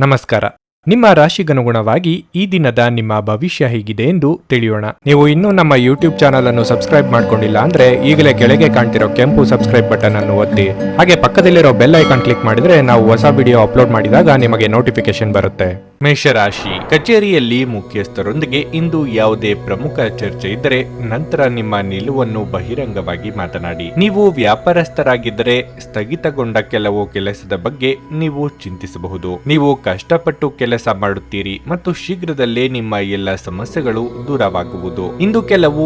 ನಮಸ್ಕಾರ. ನಿಮ್ಮ ರಾಶಿಗನುಗುಣವಾಗಿ ಈ ದಿನದ ನಿಮ್ಮ ಭವಿಷ್ಯ ಹೇಗಿದೆ ಎಂದು ತಿಳಿಯೋಣ. ನೀವು ಇನ್ನೂ ನಮ್ಮ ಯೂಟ್ಯೂಬ್ ಚಾನಲ್ ಅನ್ನು ಸಬ್ಸ್ಕ್ರೈಬ್ ಮಾಡ್ಕೊಂಡಿಲ್ಲ ಅಂದ್ರೆ ಈಗಲೇ ಕೆಳಗೆ ಕಾಣ್ತಿರೋ ಕೆಂಪು ಸಬ್ಸ್ಕ್ರೈಬ್ ಬಟನ್ ಅನ್ನು ಒತ್ತಿ, ಹಾಗೆ ಪಕ್ಕದಲ್ಲಿರೋ ಬೆಲ್ ಐಕಾನ್ ಕ್ಲಿಕ್ ಮಾಡಿದ್ರೆ ನಾವು ಹೊಸ ವಿಡಿಯೋ ಅಪ್ಲೋಡ್ ಮಾಡಿದಾಗ ನಿಮಗೆ ನೋಟಿಫಿಕೇಶನ್ ಬರುತ್ತೆ. ಮೇಷರಾಶಿ, ಕಚೇರಿಯಲ್ಲಿ ಮುಖ್ಯಸ್ಥರೊಂದಿಗೆ ಇಂದು ಯಾವುದೇ ಪ್ರಮುಖ ಚರ್ಚೆ ಇದ್ದರೆ ನಂತರ ನಿಮ್ಮ ನಿಲುವನ್ನು ಬಹಿರಂಗವಾಗಿ ಮಾತನಾಡಿ. ನೀವು ವ್ಯಾಪಾರಸ್ಥರಾಗಿದ್ದರೆ ಸ್ಥಗಿತಗೊಂಡ ಕೆಲವು ಕೆಲಸದ ಬಗ್ಗೆ ನೀವು ಚಿಂತಿಸಬಹುದು. ನೀವು ಕಷ್ಟಪಟ್ಟು ಕೆಲಸ ಮಾಡುತ್ತೀರಿ ಮತ್ತು ಶೀಘ್ರದಲ್ಲೇ ನಿಮ್ಮ ಎಲ್ಲ ಸಮಸ್ಯೆಗಳು ದೂರವಾಗುವುದು. ಇಂದು ಕೆಲವು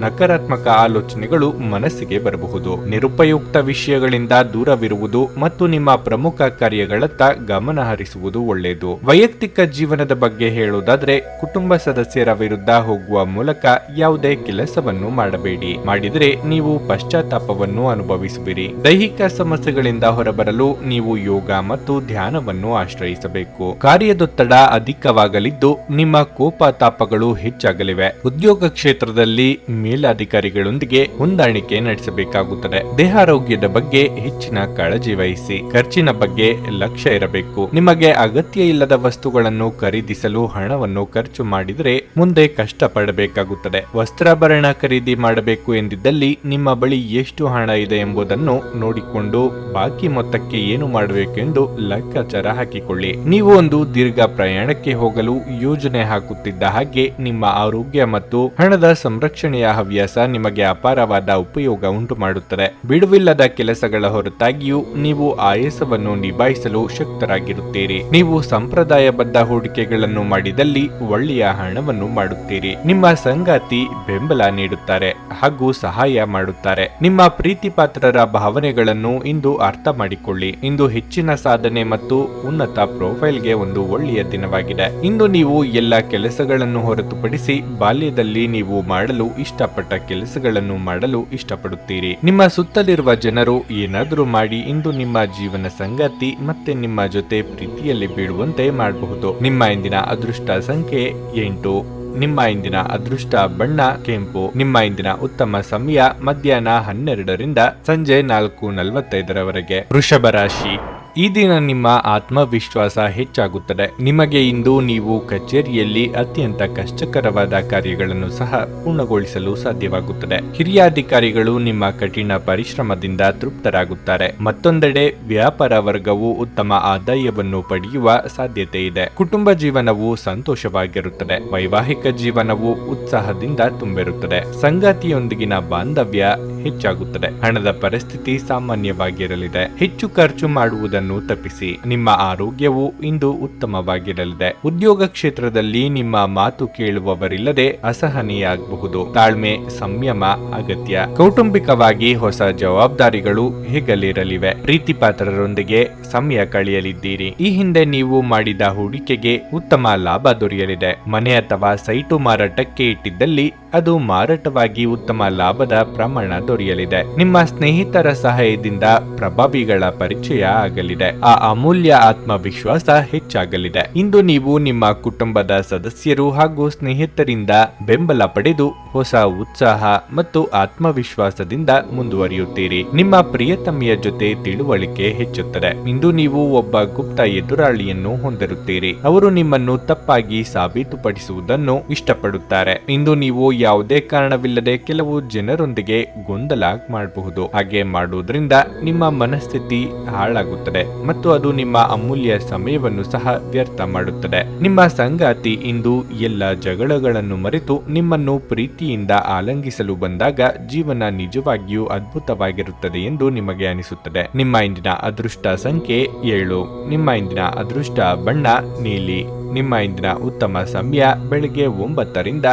ನಕಾರಾತ್ಮಕ ಆಲೋಚನೆಗಳು ಮನಸ್ಸಿಗೆ ಬರಬಹುದು. ನಿರುಪಯುಕ್ತ ವಿಷಯಗಳಿಂದ ದೂರವಿರುವುದು ಮತ್ತು ನಿಮ್ಮ ಪ್ರಮುಖ ಕಾರ್ಯಗಳತ್ತ ಗಮನ ಹರಿಸುವುದು ಒಳ್ಳೆಯದು. ವೈಯಕ್ತಿಕ ಜೀವನದ ಬಗ್ಗೆ ಹೇಳುವುದಾದ್ರೆ, ಕುಟುಂಬ ಸದಸ್ಯರ ವಿರುದ್ಧ ಹೋಗುವ ಮೂಲಕ ಯಾವುದೇ ಕೆಲಸವನ್ನು ಮಾಡಬೇಡಿ. ಮಾಡಿದರೆ ನೀವು ಪಶ್ಚಾತ್ತಾಪವನ್ನು ಅನುಭವಿಸುವಿರಿ. ದೈಹಿಕ ಸಮಸ್ಯೆಗಳಿಂದ ಹೊರಬರಲು ನೀವು ಯೋಗ ಮತ್ತು ಧ್ಯಾನವನ್ನು ಆಶ್ರಯಿಸಬೇಕು. ಕಾರ್ಯದೊತ್ತಡ ಅಧಿಕವಾಗಲಿದ್ದು ನಿಮ್ಮ ಕೋಪ ತಾಪಗಳು ಹೆಚ್ಚಾಗಲಿವೆ. ಉದ್ಯೋಗ ಕ್ಷೇತ್ರದಲ್ಲಿ ಮೇಲಧಿಕಾರಿಗಳೊಂದಿಗೆ ಹೊಂದಾಣಿಕೆ ನಡೆಸಬೇಕಾಗುತ್ತದೆ. ದೇಹಾರೋಗ್ಯದ ಬಗ್ಗೆ ಹೆಚ್ಚಿನ ಕಾಳಜಿ ವಹಿಸಿ. ಖರ್ಚಿನ ಬಗ್ಗೆ ಲಕ್ಷ್ಯ ಇರಬೇಕು. ನಿಮಗೆ ಅಗತ್ಯ ಇಲ್ಲದ ವಸ್ತುಗಳನ್ನು ಖರೀದಿಸಲು ಹಣವನ್ನು ಖರ್ಚು ಮಾಡಿದರೆ ಮುಂದೆ ಕಷ್ಟಪಡಬೇಕಾಗುತ್ತದೆ. ವಸ್ತ್ರಾಭರಣ ಖರೀದಿ ಮಾಡಬೇಕು ಎಂದಿದ್ದಲ್ಲಿ ನಿಮ್ಮ ಬಳಿ ಎಷ್ಟು ಹಣ ಇದೆ ಎಂಬುದನ್ನು ನೋಡಿಕೊಂಡು ಬಾಕಿ ಮೊತ್ತಕ್ಕೆ ಏನು ಮಾಡಬೇಕೆಂದು ಲೆಕ್ಕಾಚಾರ ಹಾಕಿಕೊಳ್ಳಿ. ನೀವು ಒಂದು ದೀರ್ಘ ಪ್ರಯಾಣಕ್ಕೆ ಹೋಗಲು ಯೋಜನೆ ಹಾಕುತ್ತಿದ್ದ ಹಾಗೆ ನಿಮ್ಮ ಆರೋಗ್ಯ ಮತ್ತು ಹಣದ ಸಂರಕ್ಷಣೆಯ ಹವ್ಯಾಸ ನಿಮಗೆ ಅಪಾರವಾದ ಉಪಯೋಗ ಉಂಟು ಮಾಡುತ್ತದೆ. ಬಿಡುವಿಲ್ಲದ ಕೆಲಸಗಳ ಹೊರತಾಗಿಯೂ ನೀವು ಆಯಾಸವನ್ನು ನಿಭಾಯಿಸಲು ಶಕ್ತರಾಗಿರುತ್ತೀರಿ. ನೀವು ಸಂಪ್ರದಾಯಬದ್ಧ ಹೂಡಿಕೆಗಳನ್ನು ಮಾಡಿದಲ್ಲಿ ಒಳ್ಳೆಯ ಹಣವನ್ನು ಮಾಡುತ್ತೀರಿ. ನಿಮ್ಮ ಸಂಗಾತಿ ಬೆಂಬಲ ನೀಡುತ್ತಾರೆ ಹಾಗೂ ಸಹಾಯ ಮಾಡುತ್ತಾರೆ. ನಿಮ್ಮ ಪ್ರೀತಿ ಪಾತ್ರರ ಭಾವನೆಗಳನ್ನು ಇಂದು ಅರ್ಥ ಮಾಡಿಕೊಳ್ಳಿ. ಇಂದು ಹೆಚ್ಚಿನ ಸಾಧನೆ ಮತ್ತು ಉನ್ನತ ಪ್ರೊಫೈಲ್ಗೆ ಒಂದು ಒಳ್ಳೆಯ ದಿನವಾಗಿದೆ. ಇಂದು ನೀವು ಎಲ್ಲ ಕೆಲಸಗಳನ್ನು ಹೊರತುಪಡಿಸಿ ಬಾಲ್ಯದಲ್ಲಿ ನೀವು ಮಾಡಲು ಇಷ್ಟಪಟ್ಟ ಕೆಲಸಗಳನ್ನು ಮಾಡಲು ಇಷ್ಟಪಡುತ್ತೀರಿ. ನಿಮ್ಮ ಸುತ್ತಲಿರುವ ಜನರು ಏನಾದರೂ ಮಾಡಿ ಇಂದು ನಿಮ್ಮ ಜೀವನ ಸಂಗಾತಿ ಮತ್ತೆ ನಿಮ್ಮ ಜೊತೆ ಪ್ರೀತಿಯಲ್ಲಿ ಬೀಳುವಂತೆ ಮಾಡಬಹುದು. ನಿಮ್ಮ ಇಂದಿನ ಅದೃಷ್ಟ ಸಂಖ್ಯೆ 8. ನಿಮ್ಮ ಇಂದಿನ ಅದೃಷ್ಟ ಬಣ್ಣ ಕೆಂಪು. ನಿಮ್ಮ ಇಂದಿನ ಉತ್ತಮ ಸಮಯ ಮಧ್ಯಾಹ್ನ 12ರಿಂದ ಸಂಜೆ 4:45 ವೃಷಭ ರಾಶಿ, ಈ ದಿನ ನಿಮ್ಮ ಆತ್ಮವಿಶ್ವಾಸ ಹೆಚ್ಚಾಗುತ್ತದೆ. ನಿಮಗೆ ಇಂದು ನೀವು ಕಚೇರಿಯಲ್ಲಿ ಅತ್ಯಂತ ಕಷ್ಟಕರವಾದ ಕಾರ್ಯಗಳನ್ನು ಸಹ ಪೂರ್ಣಗೊಳಿಸಲು ಸಾಧ್ಯವಾಗುತ್ತದೆ. ಹಿರಿಯ ಅಧಿಕಾರಿಗಳು ನಿಮ್ಮ ಕಠಿಣ ಪರಿಶ್ರಮದಿಂದ ತೃಪ್ತರಾಗುತ್ತಾರೆ. ಮತ್ತೊಂದೆಡೆ ವ್ಯಾಪಾರ ವರ್ಗವು ಉತ್ತಮ ಆದಾಯವನ್ನು ಪಡೆಯುವ ಸಾಧ್ಯತೆ ಇದೆ. ಕುಟುಂಬ ಜೀವನವು ಸಂತೋಷವಾಗಿರುತ್ತದೆ. ವೈವಾಹಿಕ ಜೀವನವು ಉತ್ಸಾಹದಿಂದ ತುಂಬಿರುತ್ತದೆ. ಸಂಗಾತಿಯೊಂದಿಗಿನ ಬಾಂಧವ್ಯ ಹೆಚ್ಚಾಗುತ್ತದೆ. ಹಣದ ಪರಿಸ್ಥಿತಿ ಸಾಮಾನ್ಯವಾಗಿರಲಿದೆ. ಹೆಚ್ಚು ಖರ್ಚು ಮಾಡುವುದನ್ನು ತಪ್ಪಿಸಿ. ನಿಮ್ಮ ಆರೋಗ್ಯವು ಇಂದು ಉತ್ತಮವಾಗಿರಲಿದೆ. ಉದ್ಯೋಗ ಕ್ಷೇತ್ರದಲ್ಲಿ ನಿಮ್ಮ ಮಾತು ಕೇಳುವವರಿಲ್ಲದೆ ಅಸಹನೀಯರಾಗಬಹುದು. ತಾಳ್ಮೆ ಸಂಯಮ ಅಗತ್ಯ. ಕೌಟುಂಬಿಕವಾಗಿ ಹೊಸ ಜವಾಬ್ದಾರಿಗಳು ಹೆಗಲಿರಲಿವೆ. ಪ್ರೀತಿ ಪಾತ್ರರೊಂದಿಗೆ ಸಮಯ ಕಳೆಯಲಿದ್ದೀರಿ. ಈ ಹಿಂದೆ ನೀವು ಮಾಡಿದ ಹೂಡಿಕೆಗೆ ಉತ್ತಮ ಲಾಭ ದೊರೆಯಲಿದೆ. ಮನೆ ಅಥವಾ ಸೈಟು ಮಾರಾಟಕ್ಕೆ ಇಟ್ಟಿದ್ದಲ್ಲಿ ಅದು ಮಾರಾಟವಾಗಿ ಉತ್ತಮ ಲಾಭದ ಪ್ರಮಾಣ ದೊರೆಯಲಿದೆ. ನಿಮ್ಮ ಸ್ನೇಹಿತರ ಸಹಾಯದಿಂದ ಪ್ರಭಾವಿಗಳ ಪರಿಚಯ ಆಗಲಿದೆ. ಆ ಅಮೂಲ್ಯ ಆತ್ಮವಿಶ್ವಾಸ ಹೆಚ್ಚಾಗಲಿದೆ. ಇಂದು ನೀವು ನಿಮ್ಮ ಕುಟುಂಬದ ಸದಸ್ಯರು ಹಾಗೂ ಸ್ನೇಹಿತರಿಂದ ಬೆಂಬಲ ಪಡೆದು ಹೊಸ ಉತ್ಸಾಹ ಮತ್ತು ಆತ್ಮವಿಶ್ವಾಸದಿಂದ ಮುಂದುವರಿಯುತ್ತೀರಿ. ನಿಮ್ಮ ಪ್ರಿಯತಮೆಯ ಜೊತೆ ತಿಳುವಳಿಕೆ ಹೆಚ್ಚುತ್ತದೆ. ಇಂದು ನೀವು ಒಬ್ಬ ಗುಪ್ತ ಎದುರಾಳಿಯನ್ನು ಹೊಂದಿರುತ್ತೀರಿ. ಅವರು ನಿಮ್ಮನ್ನು ತಪ್ಪಾಗಿ ಸಾಬೀತುಪಡಿಸುವುದನ್ನು ಇಷ್ಟಪಡುತ್ತಾರೆ. ಇಂದು ನೀವು ಯಾವುದೇ ಕಾರಣವಿಲ್ಲದೆ ಕೆಲವು ಜನರೊಂದಿಗೆ ಗೊಂದಲ ಮಾಡಬಹುದು. ಹಾಗೆ ಮಾಡುವುದರಿಂದ ನಿಮ್ಮ ಮನಸ್ಥಿತಿ ಹಾಳಾಗುತ್ತದೆ ಮತ್ತು ಅದು ನಿಮ್ಮ ಅಮೂಲ್ಯ ಸಮಯವನ್ನು ಸಹ ವ್ಯರ್ಥ ಮಾಡುತ್ತದೆ. ನಿಮ್ಮ ಸಂಗಾತಿ ಇಂದು ಎಲ್ಲ ಜಗಳಗಳನ್ನು ಮರೆತು ನಿಮ್ಮನ್ನು ಪ್ರೀತಿಯಿಂದ ಆಲಂಗಿಸಲು ಬಂದಾಗ ಜೀವನ ನಿಜವಾಗಿಯೂ ಅದ್ಭುತವಾಗಿರುತ್ತದೆ ಎಂದು ನಿಮಗೆ ಅನಿಸುತ್ತದೆ. ನಿಮ್ಮ ಇಂದಿನ ಅದೃಷ್ಟ ಸಂಖ್ಯೆ 7. ನಿಮ್ಮ ಇಂದಿನ ಅದೃಷ್ಟ ಬಣ್ಣ ನೀಲಿ. ನಿಮ್ಮ ಇಂದಿನ ಉತ್ತಮ ಸಮಯ ಬೆಳಗ್ಗೆ 9ರಿಂದ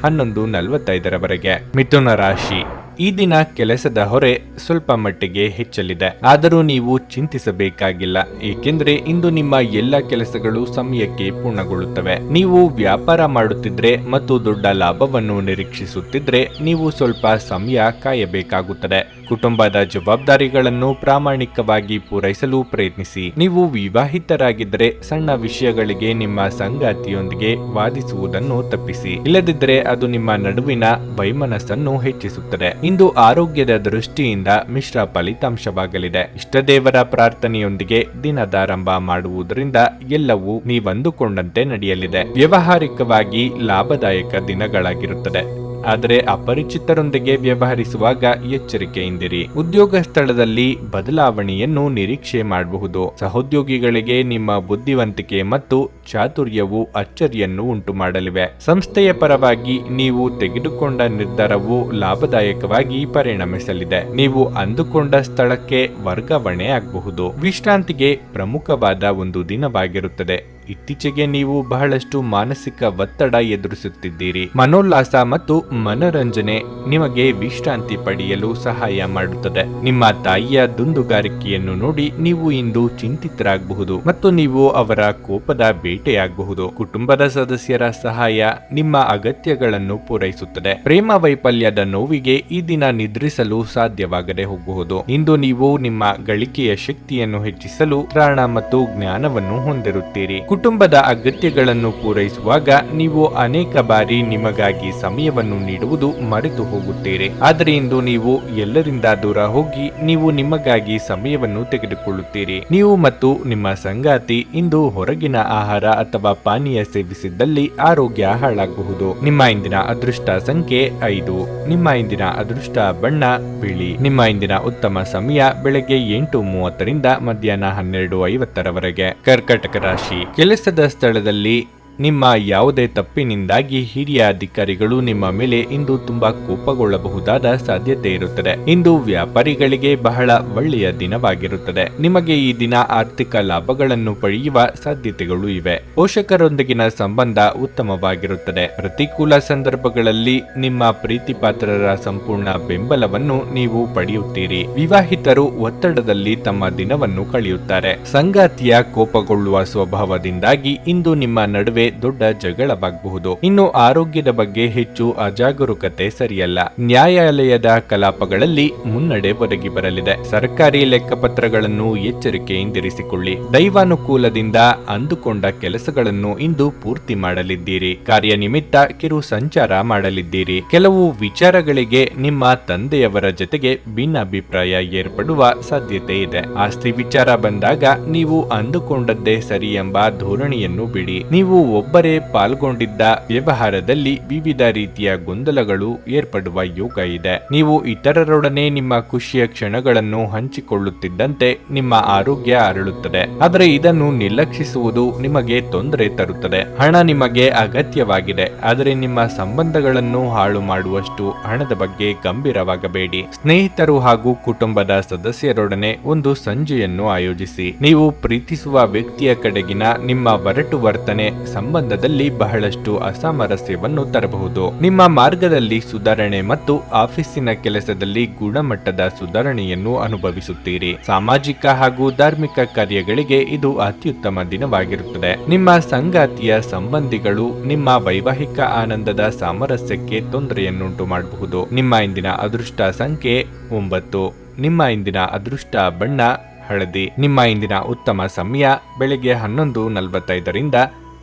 11:45 ಮಿಥುನ ರಾಶಿ, ಈ ದಿನ ಕೆಲಸದ ಹೊರೆ ಸ್ವಲ್ಪ ಮಟ್ಟಿಗೆ ಹೆಚ್ಚಲಿದೆ. ಆದರೂ ನೀವು ಚಿಂತಿಸಬೇಕಾಗಿಲ್ಲ, ಏಕೆಂದರೆ ಇಂದು ನಿಮ್ಮ ಎಲ್ಲ ಕೆಲಸಗಳು ಸಮಯಕ್ಕೆ ಪೂರ್ಣಗೊಳ್ಳುತ್ತವೆ. ನೀವು ವ್ಯಾಪಾರ ಮಾಡುತ್ತಿದ್ರೆ ಮತ್ತು ದೊಡ್ಡ ಲಾಭವನ್ನು ನಿರೀಕ್ಷಿಸುತ್ತಿದ್ರೆ ನೀವು ಸ್ವಲ್ಪ ಸಮಯ ಕಾಯಬೇಕಾಗುತ್ತದೆ. ಕುಟುಂಬದ ಜವಾಬ್ದಾರಿಗಳನ್ನು ಪ್ರಾಮಾಣಿಕವಾಗಿ ಪೂರೈಸಲು ಪ್ರಯತ್ನಿಸಿ. ನೀವು ವಿವಾಹಿತರಾಗಿದ್ದರೆ ಸಣ್ಣ ವಿಷಯಗಳಿಗೆ ನಿಮ್ಮ ಸಂಗಾತಿಯೊಂದಿಗೆ ವಾದಿಸುವುದನ್ನು ತಪ್ಪಿಸಿ. ಇಲ್ಲದಿದ್ದರೆ ಅದು ನಿಮ್ಮ ನಡುವಿನ ವೈಮನಸ್ಸನ್ನು ಹೆಚ್ಚಿಸುತ್ತದೆ. ಇಂದು ಆರೋಗ್ಯದ ದೃಷ್ಟಿಯಿಂದ ಮಿಶ್ರ ಫಲಿತಾಂಶವಾಗಲಿದೆ. ಇಷ್ಟದೇವರ ಪ್ರಾರ್ಥನೆಯೊಂದಿಗೆ ದಿನದಾರಂಭ ಮಾಡುವುದರಿಂದ ಎಲ್ಲವೂ ನೀವಂದುಕೊಂಡಂತೆ ನಡೆಯಲಿದೆ. ವ್ಯಾವಹಾರಿಕವಾಗಿ ಲಾಭದಾಯಕ ದಿನಗಳಾಗಿರುತ್ತದೆ. ಆದರೆ ಅಪರಿಚಿತರೊಂದಿಗೆ ವ್ಯವಹರಿಸುವಾಗ ಎಚ್ಚರಿಕೆಯಿಂದಿರಿ. ಉದ್ಯೋಗ ಸ್ಥಳದಲ್ಲಿ ಬದಲಾವಣೆಯನ್ನು ನಿರೀಕ್ಷೆ ಮಾಡಬಹುದು. ಸಹೋದ್ಯೋಗಿಗಳಿಗೆ ನಿಮ್ಮ ಬುದ್ಧಿವಂತಿಕೆ ಮತ್ತು ಚಾತುರ್ಯವು ಅಚ್ಚರಿಯನ್ನು ಉಂಟು ಮಾಡಲಿವೆ. ಸಂಸ್ಥೆಯ ಪರವಾಗಿ ನೀವು ತೆಗೆದುಕೊಂಡ ನಿರ್ಧಾರವು ಲಾಭದಾಯಕವಾಗಿ ಪರಿಣಮಿಸಲಿದೆ. ನೀವು ಅಂದುಕೊಂಡ ಸ್ಥಳಕ್ಕೆ ವರ್ಗಾವಣೆ ಆಗಬಹುದು. ವಿಶ್ರಾಂತಿಗೆ ಪ್ರಮುಖವಾದ ಒಂದು ದಿನವಾಗಿರುತ್ತದೆ. ಇತ್ತೀಚೆಗೆ ನೀವು ಬಹಳಷ್ಟು ಮಾನಸಿಕ ಒತ್ತಡ ಎದುರಿಸುತ್ತಿದ್ದೀರಿ. ಮನೋಲ್ಲಾಸ ಮತ್ತು ಮನೋರಂಜನೆ ನಿಮಗೆ ವಿಶ್ರಾಂತಿ ಪಡೆಯಲು ಸಹಾಯ ಮಾಡುತ್ತದೆ. ನಿಮ್ಮ ತಾಯಿಯ ದುಂದುಗಾರಿಕೆಯನ್ನು ನೋಡಿ ನೀವು ಇಂದು ಚಿಂತಿತರಾಗಬಹುದು ಮತ್ತು ನೀವು ಅವರ ಕೋಪದ ಬೇಟೆಯಾಗಬಹುದು. ಕುಟುಂಬದ ಸದಸ್ಯರ ಸಹಾಯ ನಿಮ್ಮ ಅಗತ್ಯಗಳನ್ನು ಪೂರೈಸುತ್ತದೆ. ಪ್ರೇಮ ವೈಫಲ್ಯದ ನೋವಿಗೆ ಈ ದಿನ ನಿದ್ರಿಸಲು ಸಾಧ್ಯವಾಗದೆ ಹೋಗಬಹುದು. ಇಂದು ನೀವು ನಿಮ್ಮ ಗಳಿಕೆಯ ಶಕ್ತಿಯನ್ನು ಹೆಚ್ಚಿಸಲು ತ್ರಾಣ ಮತ್ತು ಜ್ಞಾನವನ್ನು ಹೊಂದಿರುತ್ತೀರಿ. ಕುಟುಂಬದ ಅಗತ್ಯಗಳನ್ನು ಪೂರೈಸುವಾಗ ನೀವು ಅನೇಕ ಬಾರಿ ನಿಮಗಾಗಿ ಸಮಯವನ್ನು ನೀಡುವುದು ಮರೆತು ಹೋಗುತ್ತೀರಿ. ಆದರೆ ಇಂದು ನೀವು ಎಲ್ಲರಿಂದ ದೂರ ಹೋಗಿ ನೀವು ನಿಮಗಾಗಿ ಸಮಯವನ್ನು ತೆಗೆದುಕೊಳ್ಳುತ್ತೀರಿ. ನೀವು ಮತ್ತು ನಿಮ್ಮ ಸಂಗಾತಿ ಇಂದು ಹೊರಗಿನ ಆಹಾರ ಅಥವಾ ಪಾನೀಯ ಸೇವಿಸಿದ್ದಲ್ಲಿ ಆರೋಗ್ಯ ಹಾಳಾಗಬಹುದು. ನಿಮ್ಮ ಇಂದಿನ ಅದೃಷ್ಟ ಸಂಖ್ಯೆ 5. ನಿಮ್ಮ ಇಂದಿನ ಅದೃಷ್ಟ ಬಣ್ಣ ಬಿಳಿ. ನಿಮ್ಮ ಇಂದಿನ ಉತ್ತಮ ಸಮಯ ಬೆಳಗ್ಗೆ 8:30 ರಿಂದ ಮಧ್ಯಾಹ್ನ 12:50 ಕರ್ಕಟಕ ರಾಶಿ. ಕೆಲಸದ ಸ್ಥಳದಲ್ಲಿ ನಿಮ್ಮ ಯಾವುದೇ ತಪ್ಪಿನಿಂದಾಗಿ ಹಿರಿಯ ಅಧಿಕಾರಿಗಳು ನಿಮ್ಮ ಮೇಲೆ ಇಂದು ತುಂಬಾ ಕೋಪಗೊಳ್ಳಬಹುದಾದ ಸಾಧ್ಯತೆ ಇರುತ್ತದೆ. ಇಂದು ವ್ಯಾಪಾರಿಗಳಿಗೆ ಬಹಳ ಒಳ್ಳೆಯ ದಿನವಾಗಿರುತ್ತದೆ. ನಿಮಗೆ ಈ ದಿನ ಆರ್ಥಿಕ ಲಾಭಗಳನ್ನು ಪಡೆಯುವ ಸಾಧ್ಯತೆಗಳು ಇವೆ. ಪೋಷಕರೊಂದಿಗಿನ ಸಂಬಂಧ ಉತ್ತಮವಾಗಿರುತ್ತದೆ. ಪ್ರತಿಕೂಲ ಸಂದರ್ಭಗಳಲ್ಲಿ ನಿಮ್ಮ ಪ್ರೀತಿ ಪಾತ್ರರ ಸಂಪೂರ್ಣ ಬೆಂಬಲವನ್ನು ನೀವು ಪಡೆಯುತ್ತೀರಿ. ವಿವಾಹಿತರು ಒತ್ತಡದಲ್ಲಿ ತಮ್ಮ ದಿನವನ್ನು ಕಳೆಯುತ್ತಾರೆ. ಸಂಗಾತಿಯ ಕೋಪಗೊಳ್ಳುವ ಸ್ವಭಾವದಿಂದಾಗಿ ಇಂದು ನಿಮ್ಮ ನಡುವೆ ದೊಡ್ಡ ಜಗಳವಾಗಬಹುದು. ಇನ್ನು ಆರೋಗ್ಯದ ಬಗ್ಗೆ ಹೆಚ್ಚು ಅಜಾಗರೂಕತೆ ಸರಿಯಲ್ಲ. ನ್ಯಾಯಾಲಯದ ಕಲಾಪಗಳಲ್ಲಿ ಮುನ್ನಡೆ ಒದಗಿ ಬರಲಿದೆ. ಸರ್ಕಾರಿ ಲೆಕ್ಕಪತ್ರಗಳನ್ನು ಎಚ್ಚರಿಕೆಯಿಂದಿರಿಸಿಕೊಳ್ಳಿ. ದೈವಾನುಕೂಲದಿಂದ ಅಂದುಕೊಂಡ ಕೆಲಸಗಳನ್ನು ಇಂದು ಪೂರ್ತಿ ಮಾಡಲಿದ್ದೀರಿ. ಕಾರ್ಯನಿಮಿತ್ತ ಕಿರು ಸಂಚಾರ ಮಾಡಲಿದ್ದೀರಿ. ಕೆಲವು ವಿಚಾರಗಳಿಗೆ ನಿಮ್ಮ ತಂದೆಯವರ ಜೊತೆಗೆ ಭಿನ್ನಾಭಿಪ್ರಾಯ ಏರ್ಪಡುವ ಸಾಧ್ಯತೆ ಇದೆ. ಆಸ್ತಿ ವಿಚಾರ ಬಂದಾಗ ನೀವು ಅಂದುಕೊಂಡದ್ದೇ ಸರಿ ಎಂಬ ಧೋರಣೆಯನ್ನು ಬಿಡಿ. ನೀವು ಒಬ್ಬರೇ ಪಾಲ್ಗೊಂಡಿದ್ದ ವ್ಯವಹಾರದಲ್ಲಿ ವಿವಿಧ ರೀತಿಯ ಗೊಂದಲಗಳು ಏರ್ಪಡುವ ಯೋಗ ಇದೆ. ನೀವು ಇತರರೊಡನೆ ನಿಮ್ಮ ಖುಷಿಯ ಕ್ಷಣಗಳನ್ನು ಹಂಚಿಕೊಳ್ಳುತ್ತಿದ್ದಂತೆ ನಿಮ್ಮ ಆರೋಗ್ಯ ಅರಳುತ್ತದೆ. ಆದರೆ ಇದನ್ನು ನಿರ್ಲಕ್ಷಿಸುವುದು ನಿಮಗೆ ತೊಂದರೆ ತರುತ್ತದೆ. ಹಣ ನಿಮಗೆ ಅಗತ್ಯವಾಗಿದೆ, ಆದರೆ ನಿಮ್ಮ ಸಂಬಂಧಗಳನ್ನು ಹಾಳು ಮಾಡುವಷ್ಟು ಹಣದ ಬಗ್ಗೆ ಗಂಭೀರವಾಗಬೇಡಿ. ಸ್ನೇಹಿತರು ಹಾಗೂ ಕುಟುಂಬದ ಸದಸ್ಯರೊಡನೆ ಒಂದು ಸಂಜೆಯನ್ನು ಆಯೋಜಿಸಿ. ನೀವು ಪ್ರೀತಿಸುವ ವ್ಯಕ್ತಿಯ ಕಡೆಗಿನ ನಿಮ್ಮ ಒರಟು ವರ್ತನೆ ಸಂಬಂಧದಲ್ಲಿ ಬಹಳಷ್ಟು ಅಸಾಮರಸ್ಯವನ್ನು ತರಬಹುದು. ನಿಮ್ಮ ಮಾರ್ಗದಲ್ಲಿ ಸುಧಾರಣೆ ಮತ್ತು ಆಫೀಸಿನ ಕೆಲಸದಲ್ಲಿ ಗುಣಮಟ್ಟದ ಸುಧಾರಣೆಯನ್ನು ಅನುಭವಿಸುತ್ತೀರಿ. ಸಾಮಾಜಿಕ ಹಾಗೂ ಧಾರ್ಮಿಕ ಕಾರ್ಯಗಳಿಗೆ ಇದು ಅತ್ಯುತ್ತಮ ದಿನವಾಗಿರುತ್ತದೆ. ನಿಮ್ಮ ಸಂಗಾತಿಯ ಸಂಬಂಧಿಗಳು ನಿಮ್ಮ ವೈವಾಹಿಕ ಆನಂದದ ಸಾಮರಸ್ಯಕ್ಕೆ ತೊಂದರೆಯನ್ನುಂಟು ಮಾಡಬಹುದು. ನಿಮ್ಮ ಇಂದಿನ ಅದೃಷ್ಟ ಸಂಖ್ಯೆ 9. ನಿಮ್ಮ ಇಂದಿನ ಅದೃಷ್ಟ ಬಣ್ಣ ಹಳದಿ. ನಿಮ್ಮ ಇಂದಿನ ಉತ್ತಮ ಸಮಯ ಬೆಳಗ್ಗೆ 11:45 ರಿಂದ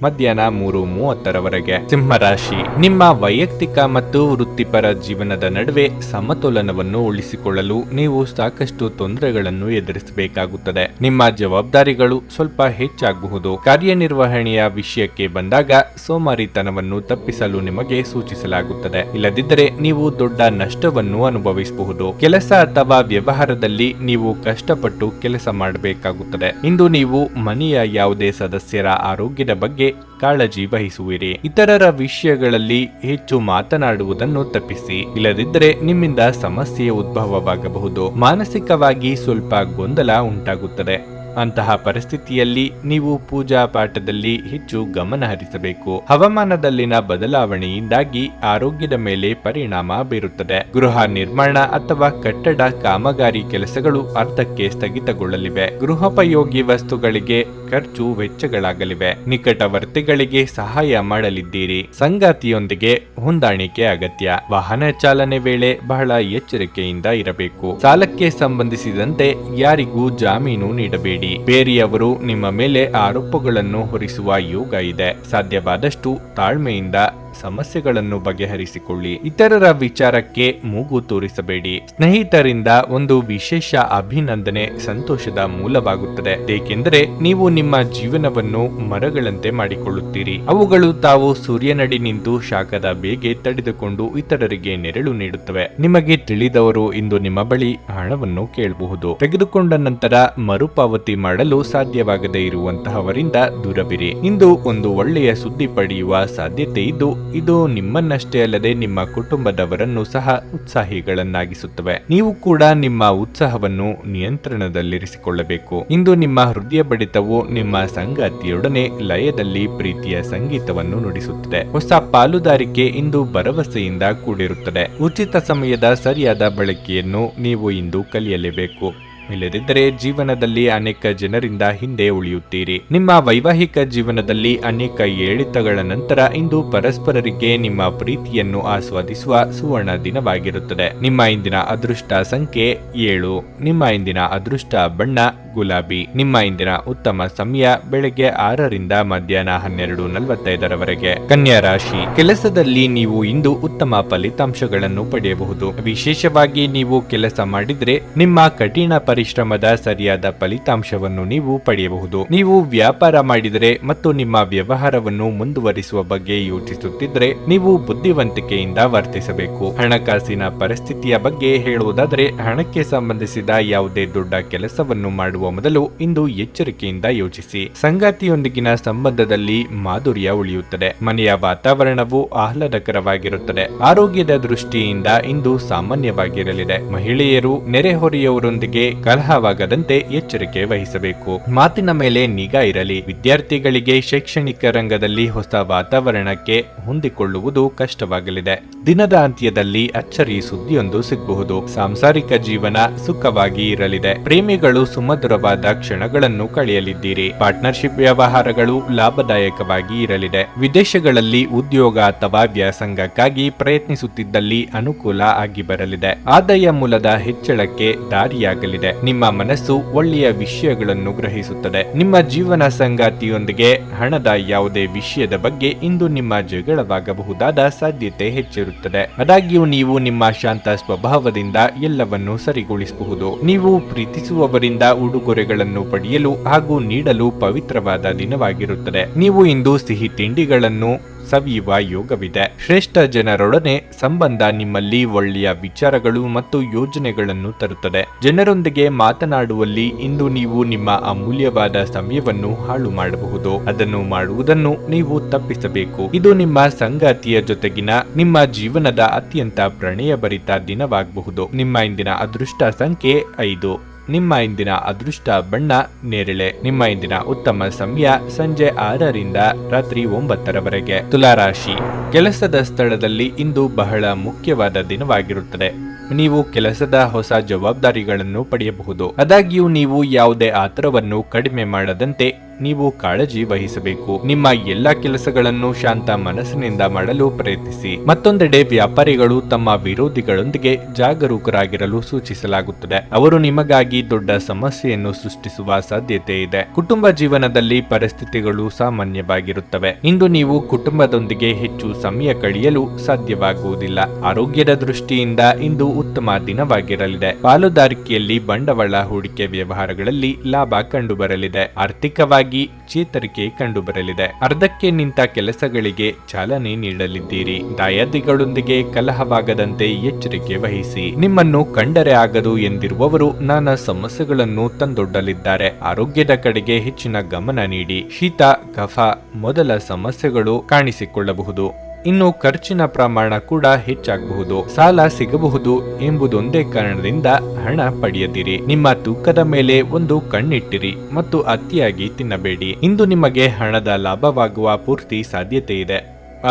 ಮಧ್ಯಾಹ್ನ 3:30 ಸಿಂಹರಾಶಿ. ನಿಮ್ಮ ವೈಯಕ್ತಿಕ ಮತ್ತು ವೃತ್ತಿಪರ ಜೀವನದ ನಡುವೆ ಸಮತೋಲನವನ್ನು ಉಳಿಸಿಕೊಳ್ಳಲು ನೀವು ಸಾಕಷ್ಟು ತೊಂದರೆಗಳನ್ನು ಎದುರಿಸಬೇಕಾಗುತ್ತದೆ. ನಿಮ್ಮ ಜವಾಬ್ದಾರಿಗಳು ಸ್ವಲ್ಪ ಹೆಚ್ಚಾಗಬಹುದು. ಕಾರ್ಯನಿರ್ವಹಣೆಯ ವಿಷಯಕ್ಕೆ ಬಂದಾಗ ಸೋಮಾರಿತನವನ್ನು ತಪ್ಪಿಸಲು ನಿಮಗೆ ಸೂಚಿಸಲಾಗುತ್ತದೆ. ಇಲ್ಲದಿದ್ದರೆ ನೀವು ದೊಡ್ಡ ನಷ್ಟವನ್ನು ಅನುಭವಿಸಬಹುದು. ಕೆಲಸ ಅಥವಾ ವ್ಯವಹಾರದಲ್ಲಿ ನೀವು ಕಷ್ಟಪಟ್ಟು ಕೆಲಸ ಮಾಡಬೇಕಾಗುತ್ತದೆ. ಇಂದು ನೀವು ಮನೆಯ ಯಾವುದೇ ಸದಸ್ಯರ ಆರೋಗ್ಯದ ಬಗ್ಗೆ ಕಾಳಜಿ ವಹಿಸುವಿರಿ. ಇತರರ ವಿಷಯಗಳಲ್ಲಿ ಹೆಚ್ಚು ಮಾತನಾಡುವುದನ್ನು ತಪ್ಪಿಸಿ. ಇಲ್ಲದಿದ್ದರೆ ನಿಮ್ಮಿಂದ ಸಮಸ್ಯೆ ಉದ್ಭವವಾಗಬಹುದು. ಮಾನಸಿಕವಾಗಿ ಸ್ವಲ್ಪ ಗೊಂದಲ ಉಂಟಾಗುತ್ತದೆ. ಅಂತಹ ಪರಿಸ್ಥಿತಿಯಲ್ಲಿ ನೀವು ಪೂಜಾ ಪಾಠದಲ್ಲಿ ಹೆಚ್ಚು ಗಮನ ಹರಿಸಬೇಕು. ಹವಾಮಾನದಲ್ಲಿನ ಬದಲಾವಣೆಯಿಂದಾಗಿ ಆರೋಗ್ಯದ ಮೇಲೆ ಪರಿಣಾಮ ಬೀರುತ್ತದೆ. ಗೃಹ ನಿರ್ಮಾಣ ಅಥವಾ ಕಟ್ಟಡ ಕಾಮಗಾರಿ ಕೆಲಸಗಳು ಅರ್ಧಕ್ಕೆ ಸ್ಥಗಿತಗೊಳ್ಳಲಿವೆ. ಗೃಹೋಪಯೋಗಿ ವಸ್ತುಗಳಿಗೆ ಖರ್ಚು ವೆಚ್ಚಗಳಾಗಲಿವೆ. ನಿಕಟವರ್ತಿಗಳಿಗೆ ಸಹಾಯ ಮಾಡಲಿದ್ದೀರಿ. ಸಂಗಾತಿಯೊಂದಿಗೆ ಹೊಂದಾಣಿಕೆ ಅಗತ್ಯ. ವಾಹನ ಚಾಲನೆ ವೇಳೆ ಬಹಳ ಎಚ್ಚರಿಕೆಯಿಂದ ಇರಬೇಕು. ಸಾಲಕ್ಕೆ ಸಂಬಂಧಿಸಿದಂತೆ ಯಾರಿಗೂ ಜಾಮೀನು ನೀಡಬೇಡಿ. ಬೇರೆಯವರು ನಿಮ್ಮ ಮೇಲೆ ಆರೋಪಗಳನ್ನು ಹೊರಿಸುವ ಯೋಗ ಇದೆ. ಸಾಧ್ಯವಾದಷ್ಟು ತಾಳ್ಮೆಯಿಂದ ಸಮಸ್ಯೆಗಳನ್ನು ಬಗೆಹರಿಸಿಕೊಳ್ಳಿ. ಇತರರ ವಿಚಾರಕ್ಕೆ ಮೂಗು ತೋರಿಸಬೇಡಿ. ಸ್ನೇಹಿತರಿಂದ ಒಂದು ವಿಶೇಷ ಅಭಿನಂದನೆ ಸಂತೋಷದ ಮೂಲವಾಗುತ್ತದೆ, ಏಕೆಂದರೆ ನೀವು ನಿಮ್ಮ ಜೀವನವನ್ನು ಮರಗಳಂತೆ ಮಾಡಿಕೊಳ್ಳುತ್ತೀರಿ. ಅವುಗಳು ತಾವು ಸೂರ್ಯನಡಿ ನಿಂತು ಶಾಖದ ಬೇಗೆ ತಡೆದುಕೊಂಡು ಇತರರಿಗೆ ನೆರಳು ನೀಡುತ್ತವೆ. ನಿಮಗೆ ತಿಳಿದವರು ಇಂದು ನಿಮ್ಮ ಬಳಿ ಹಣವನ್ನು ಕೇಳಬಹುದು. ತೆಗೆದುಕೊಂಡ ನಂತರ ಮರುಪಾವತಿ ಮಾಡಲು ಸಾಧ್ಯವಾಗದೇ ಇರುವಂತಹವರಿಂದ ದೂರವಿರಿ. ಇಂದು ಒಂದು ಒಳ್ಳೆಯ ಸುದ್ದಿ ಪಡೆಯುವ ಸಾಧ್ಯತೆ ಇದ್ದು ಇದು ನಿಮ್ಮನ್ನಷ್ಟೇ ಅಲ್ಲದೆ ನಿಮ್ಮ ಕುಟುಂಬದವರನ್ನು ಸಹ ಉತ್ಸಾಹಿಗಳನ್ನಾಗಿಸುತ್ತವೆ. ನೀವು ಕೂಡ ನಿಮ್ಮ ಉತ್ಸಾಹವನ್ನು ನಿಯಂತ್ರಣದಲ್ಲಿರಿಸಿಕೊಳ್ಳಬೇಕು. ಇಂದು ನಿಮ್ಮ ಹೃದಯ ಬಡಿತವು ನಿಮ್ಮ ಸಂಗಾತಿಯೊಡನೆ ಲಯದಲ್ಲಿ ಪ್ರೀತಿಯ ಸಂಗೀತವನ್ನು ನುಡಿಸುತ್ತದೆ. ಹೊಸ ಪಾಲುದಾರಿಕೆ ಇಂದು ಭರವಸೆಯಿಂದ ಕೂಡಿರುತ್ತದೆ. ಉಚಿತ ಸಮಯದ ಸರಿಯಾದ ಬಳಕೆಯನ್ನು ನೀವು ಇಂದು ಕಲಿಯಲೇಬೇಕು. ಇಲ್ಲದಿದ್ದರೆ ಜೀವನದಲ್ಲಿ ಅನೇಕ ಜನರಿಂದ ಹಿಂದೆ ಉಳಿಯುತ್ತೀರಿ. ನಿಮ್ಮ ವೈವಾಹಿಕ ಜೀವನದಲ್ಲಿ ಅನೇಕ ಏಳಿತಗಳ ನಂತರ ಇಂದು ಪರಸ್ಪರರಿಗೆ ನಿಮ್ಮ ಪ್ರೀತಿಯನ್ನು ಆಸ್ವಾದಿಸುವ ಸುವರ್ಣ ದಿನವಾಗಿರುತ್ತದೆ. ನಿಮ್ಮ ಇಂದಿನ ಅದೃಷ್ಟ ಸಂಖ್ಯೆ 7. ನಿಮ್ಮ ಇಂದಿನ ಅದೃಷ್ಟ ಬಣ್ಣ ಗುಲಾಬಿ. ನಿಮ್ಮ ಇಂದಿನ ಉತ್ತಮ ಸಮಯ ಬೆಳಗ್ಗೆ 6ರಿಂದ ಮಧ್ಯಾಹ್ನ 12:45 ಕನ್ಯಾ ರಾಶಿ. ಕೆಲಸದಲ್ಲಿ ನೀವು ಇಂದು ಉತ್ತಮ ಫಲಿತಾಂಶಗಳನ್ನು ಪಡೆಯಬಹುದು. ವಿಶೇಷವಾಗಿ ನೀವು ಕೆಲಸ ಮಾಡಿದ್ರೆ ನಿಮ್ಮ ಕಠಿಣ ಪರಿಶ್ರಮದ ಸರಿಯಾದ ಫಲಿತಾಂಶವನ್ನು ನೀವು ಪಡೆಯಬಹುದು. ನೀವು ವ್ಯಾಪಾರ ಮಾಡಿದರೆ ಮತ್ತು ನಿಮ್ಮ ವ್ಯವಹಾರವನ್ನು ಮುಂದುವರಿಸುವ ಬಗ್ಗೆ ಯೋಚಿಸುತ್ತಿದ್ರೆ ನೀವು ಬುದ್ಧಿವಂತಿಕೆಯಿಂದ ವರ್ತಿಸಬೇಕು. ಹಣಕಾಸಿನ ಪರಿಸ್ಥಿತಿಯ ಬಗ್ಗೆ ಹೇಳುವುದಾದರೆ ಹಣಕ್ಕೆ ಸಂಬಂಧಿಸಿದ ಯಾವುದೇ ದೊಡ್ಡ ಕೆಲಸವನ್ನು ಮಾಡುವ ಮೊದಲು ಇಂದು ಎಚ್ಚರಿಕೆಯಿಂದ ಯೋಚಿಸಿ. ಸಂಗಾತಿಯೊಂದಿಗಿನ ಸಂಬಂಧದಲ್ಲಿ ಮಾಧುರ್ಯ ಉಳಿಯುತ್ತದೆ. ಮನೆಯ ವಾತಾವರಣವು ಆಹ್ಲಾದಕರವಾಗಿರುತ್ತದೆ. ಆರೋಗ್ಯದ ದೃಷ್ಟಿಯಿಂದ ಇಂದು ಸಾಮಾನ್ಯವಾಗಿರಲಿದೆ. ಮಹಿಳೆಯರು ನೆರೆಹೊರೆಯವರೊಂದಿಗೆ ಕಲಹವಾಗದಂತೆ ಎಚ್ಚರಿಕೆ ವಹಿಸಬೇಕು. ಮಾತಿನ ಮೇಲೆ ನಿಗಾ ಇರಲಿ. ವಿದ್ಯಾರ್ಥಿಗಳಿಗೆ ಶೈಕ್ಷಣಿಕ ರಂಗದಲ್ಲಿ ಹೊಸ ವಾತಾವರಣಕ್ಕೆ ಹೊಂದಿಕೊಳ್ಳುವುದು ಕಷ್ಟವಾಗಲಿದೆ. ದಿನದ ಅಂತ್ಯದಲ್ಲಿ ಅಚ್ಚರಿ ಸುದ್ದಿಯೊಂದು ಸಿಗಬಹುದು. ಸಾಂಸಾರಿಕ ಜೀವನ ಸುಖವಾಗಿ ಇರಲಿದೆ. ಪ್ರೇಮಿಗಳು ಸುಮಧುರವಾದ ಕ್ಷಣಗಳನ್ನು ಕಳೆಯಲಿದ್ದೀರಿ. ಪಾರ್ಟ್ನರ್ಶಿಪ್ ವ್ಯವಹಾರಗಳು ಲಾಭದಾಯಕವಾಗಿ ಇರಲಿದೆ. ವಿದೇಶಗಳಲ್ಲಿ ಉದ್ಯೋಗ ಅಥವಾ ವ್ಯಾಸಂಗಕ್ಕಾಗಿ ಪ್ರಯತ್ನಿಸುತ್ತಿದ್ದಲ್ಲಿ ಅನುಕೂಲ ಆಗಿ ಬರಲಿದೆ. ಆದಾಯ ಮೂಲದ ಹೆಚ್ಚಳಕ್ಕೆ ದಾರಿಯಾಗಲಿದೆ. ನಿಮ್ಮ ಮನಸ್ಸು ಒಳ್ಳೆಯ ವಿಷಯಗಳನ್ನು ಗ್ರಹಿಸುತ್ತದೆ. ನಿಮ್ಮ ಜೀವನ ಸಂಗಾತಿಯೊಂದಿಗೆ ಹಣದ ಯಾವುದೇ ವಿಷಯದ ಬಗ್ಗೆ ಇಂದು ನಿಮ್ಮ ಜಗಳವಾಗಬಹುದಾದ ಸಾಧ್ಯತೆ ಹೆಚ್ಚಿರುತ್ತದೆ. ಆದಾಗ್ಯೂ ನೀವು ನಿಮ್ಮ ಶಾಂತ ಸ್ವಭಾವದಿಂದ ಎಲ್ಲವನ್ನೂ ಸರಿಗೊಳಿಸಬಹುದು. ನೀವು ಪ್ರೀತಿಸುವವರಿಂದ ಉಡುಗೊರೆಗಳನ್ನು ಪಡೆಯಲು ಹಾಗೂ ನೀಡಲು ಪವಿತ್ರವಾದ ದಿನವಾಗಿರುತ್ತದೆ. ನೀವು ಇಂದು ಸಿಹಿ ತಿಂಡಿಗಳನ್ನು ಸವಿಯುವ ಯೋಗವಿದೆ. ಶ್ರೇಷ್ಠ ಜನರೊಡನೆ ಸಂಬಂಧ ನಿಮ್ಮಲ್ಲಿ ಒಳ್ಳೆಯ ವಿಚಾರಗಳು ಮತ್ತು ಯೋಜನೆಗಳನ್ನು ತರುತ್ತದೆ. ಜನರೊಂದಿಗೆ ಮಾತನಾಡುವಲ್ಲಿ ಇಂದು ನೀವು ನಿಮ್ಮ ಅಮೂಲ್ಯವಾದ ಸಮಯವನ್ನು ಹಾಳು ಮಾಡಬಹುದು. ಅದನ್ನು ಮಾಡುವುದನ್ನು ನೀವು ತಪ್ಪಿಸಬೇಕು. ಇದು ನಿಮ್ಮ ಸಂಗಾತಿಯ ಜೊತೆಗಿನ ನಿಮ್ಮ ಜೀವನದ ಅತ್ಯಂತ ಪ್ರಣಯಭರಿತ ದಿನವಾಗಬಹುದು. ನಿಮ್ಮ ಇಂದಿನ ಅದೃಷ್ಟ ಸಂಖ್ಯೆ 5. ನಿಮ್ಮ ಇಂದಿನ ಅದೃಷ್ಟ ಬಣ್ಣ ನೇರಳೆ. ನಿಮ್ಮ ಇಂದಿನ ಉತ್ತಮ ಸಮಯ ಸಂಜೆ 6ರಿಂದ ರಾತ್ರಿ 9ರವರೆಗೆ. ತುಲಾರಾಶಿ. ಕೆಲಸದ ಸ್ಥಳದಲ್ಲಿ ಇಂದು ಬಹಳ ಮುಖ್ಯವಾದ ದಿನವಾಗಿರುತ್ತದೆ. ನೀವು ಕೆಲಸದ ಹೊಸ ಜವಾಬ್ದಾರಿಗಳನ್ನು ಪಡೆಯಬಹುದು. ಆದಾಗ್ಯೂ ನೀವು ಯಾವುದೇ ಆತರವನ್ನು ಕಡಿಮೆ ಮಾಡದಂತೆ ನೀವು ಕಾಳಜಿ ವಹಿಸಬೇಕು. ನಿಮ್ಮ ಎಲ್ಲಾ ಕೆಲಸಗಳನ್ನು ಶಾಂತ ಮನಸ್ಸಿನಿಂದ ಮಾಡಲು ಪ್ರಯತ್ನಿಸಿ. ಮತ್ತೊಂದೆಡೆ ವ್ಯಾಪಾರಿಗಳು ತಮ್ಮ ವಿರೋಧಿಗಳೊಂದಿಗೆ ಜಾಗರೂಕರಾಗಿರಲು ಸೂಚಿಸಲಾಗುತ್ತದೆ. ಅವರು ನಿಮಗಾಗಿ ದೊಡ್ಡ ಸಮಸ್ಯೆಯನ್ನು ಸೃಷ್ಟಿಸುವ ಸಾಧ್ಯತೆ ಇದೆ. ಕುಟುಂಬ ಜೀವನದಲ್ಲಿ ಪರಿಸ್ಥಿತಿಗಳು ಸಾಮಾನ್ಯವಾಗಿರುತ್ತವೆ. ಇಂದು ನೀವು ಕುಟುಂಬದೊಂದಿಗೆ ಹೆಚ್ಚು ಸಮಯ ಕಳೆಯಲು ಸಾಧ್ಯವಾಗುವುದಿಲ್ಲ. ಆರೋಗ್ಯದ ದೃಷ್ಟಿಯಿಂದ ಇಂದು ಉತ್ತಮ ದಿನವಾಗಿರಲಿದೆ. ಪಾಲುದಾರಿಕೆಯಲ್ಲಿ ಬಂಡವಾಳ ಹೂಡಿಕೆ ವ್ಯವಹಾರಗಳಲ್ಲಿ ಲಾಭ ಕಂಡುಬರಲಿದೆ. ಆರ್ಥಿಕವಾಗಿ ಚೇತರಿಕೆ ಕಂಡುಬರಲಿದೆ. ಅರ್ಧಕ್ಕೆ ನಿಂತ ಕೆಲಸಗಳಿಗೆ ಚಾಲನೆ ನೀಡಲಿದ್ದೀರಿ. ದಾಯಾದಿಗಳೊಂದಿಗೆ ಕಲಹವಾಗದಂತೆ ಎಚ್ಚರಿಕೆ ವಹಿಸಿ. ನಿಮ್ಮನ್ನು ಕಂಡರೆ ಆಗದು ಎಂದಿರುವವರು ನಾನಾ ಸಮಸ್ಯೆಗಳನ್ನು ತಂದೊಡ್ಡಲಿದ್ದಾರೆ. ಆರೋಗ್ಯದ ಕಡೆಗೆ ಹೆಚ್ಚಿನ ಗಮನ ನೀಡಿ. ಶೀತ, ಕಫ ಮೊದಲ ಸಮಸ್ಯೆಗಳು ಕಾಣಿಸಿಕೊಳ್ಳಬಹುದು. ಇನ್ನು ಖರ್ಚಿನ ಪ್ರಮಾಣ ಕೂಡ ಹೆಚ್ಚಾಗಬಹುದು. ಸಾಲ ಸಿಗಬಹುದು ಎಂಬುದೊಂದೇ ಕಾರಣದಿಂದ ಹಣ ಪಡೆಯದಿರಿ. ನಿಮ್ಮ ತೂಕದ ಮೇಲೆ ಒಂದು ಕಣ್ಣಿಟ್ಟಿರಿ ಮತ್ತು ಅತಿಯಾಗಿ ತಿನ್ನಬೇಡಿ. ಇಂದು ನಿಮಗೆ ಹಣದ ಲಾಭವಾಗುವ ಪೂರ್ತಿ ಸಾಧ್ಯತೆ ಇದೆ.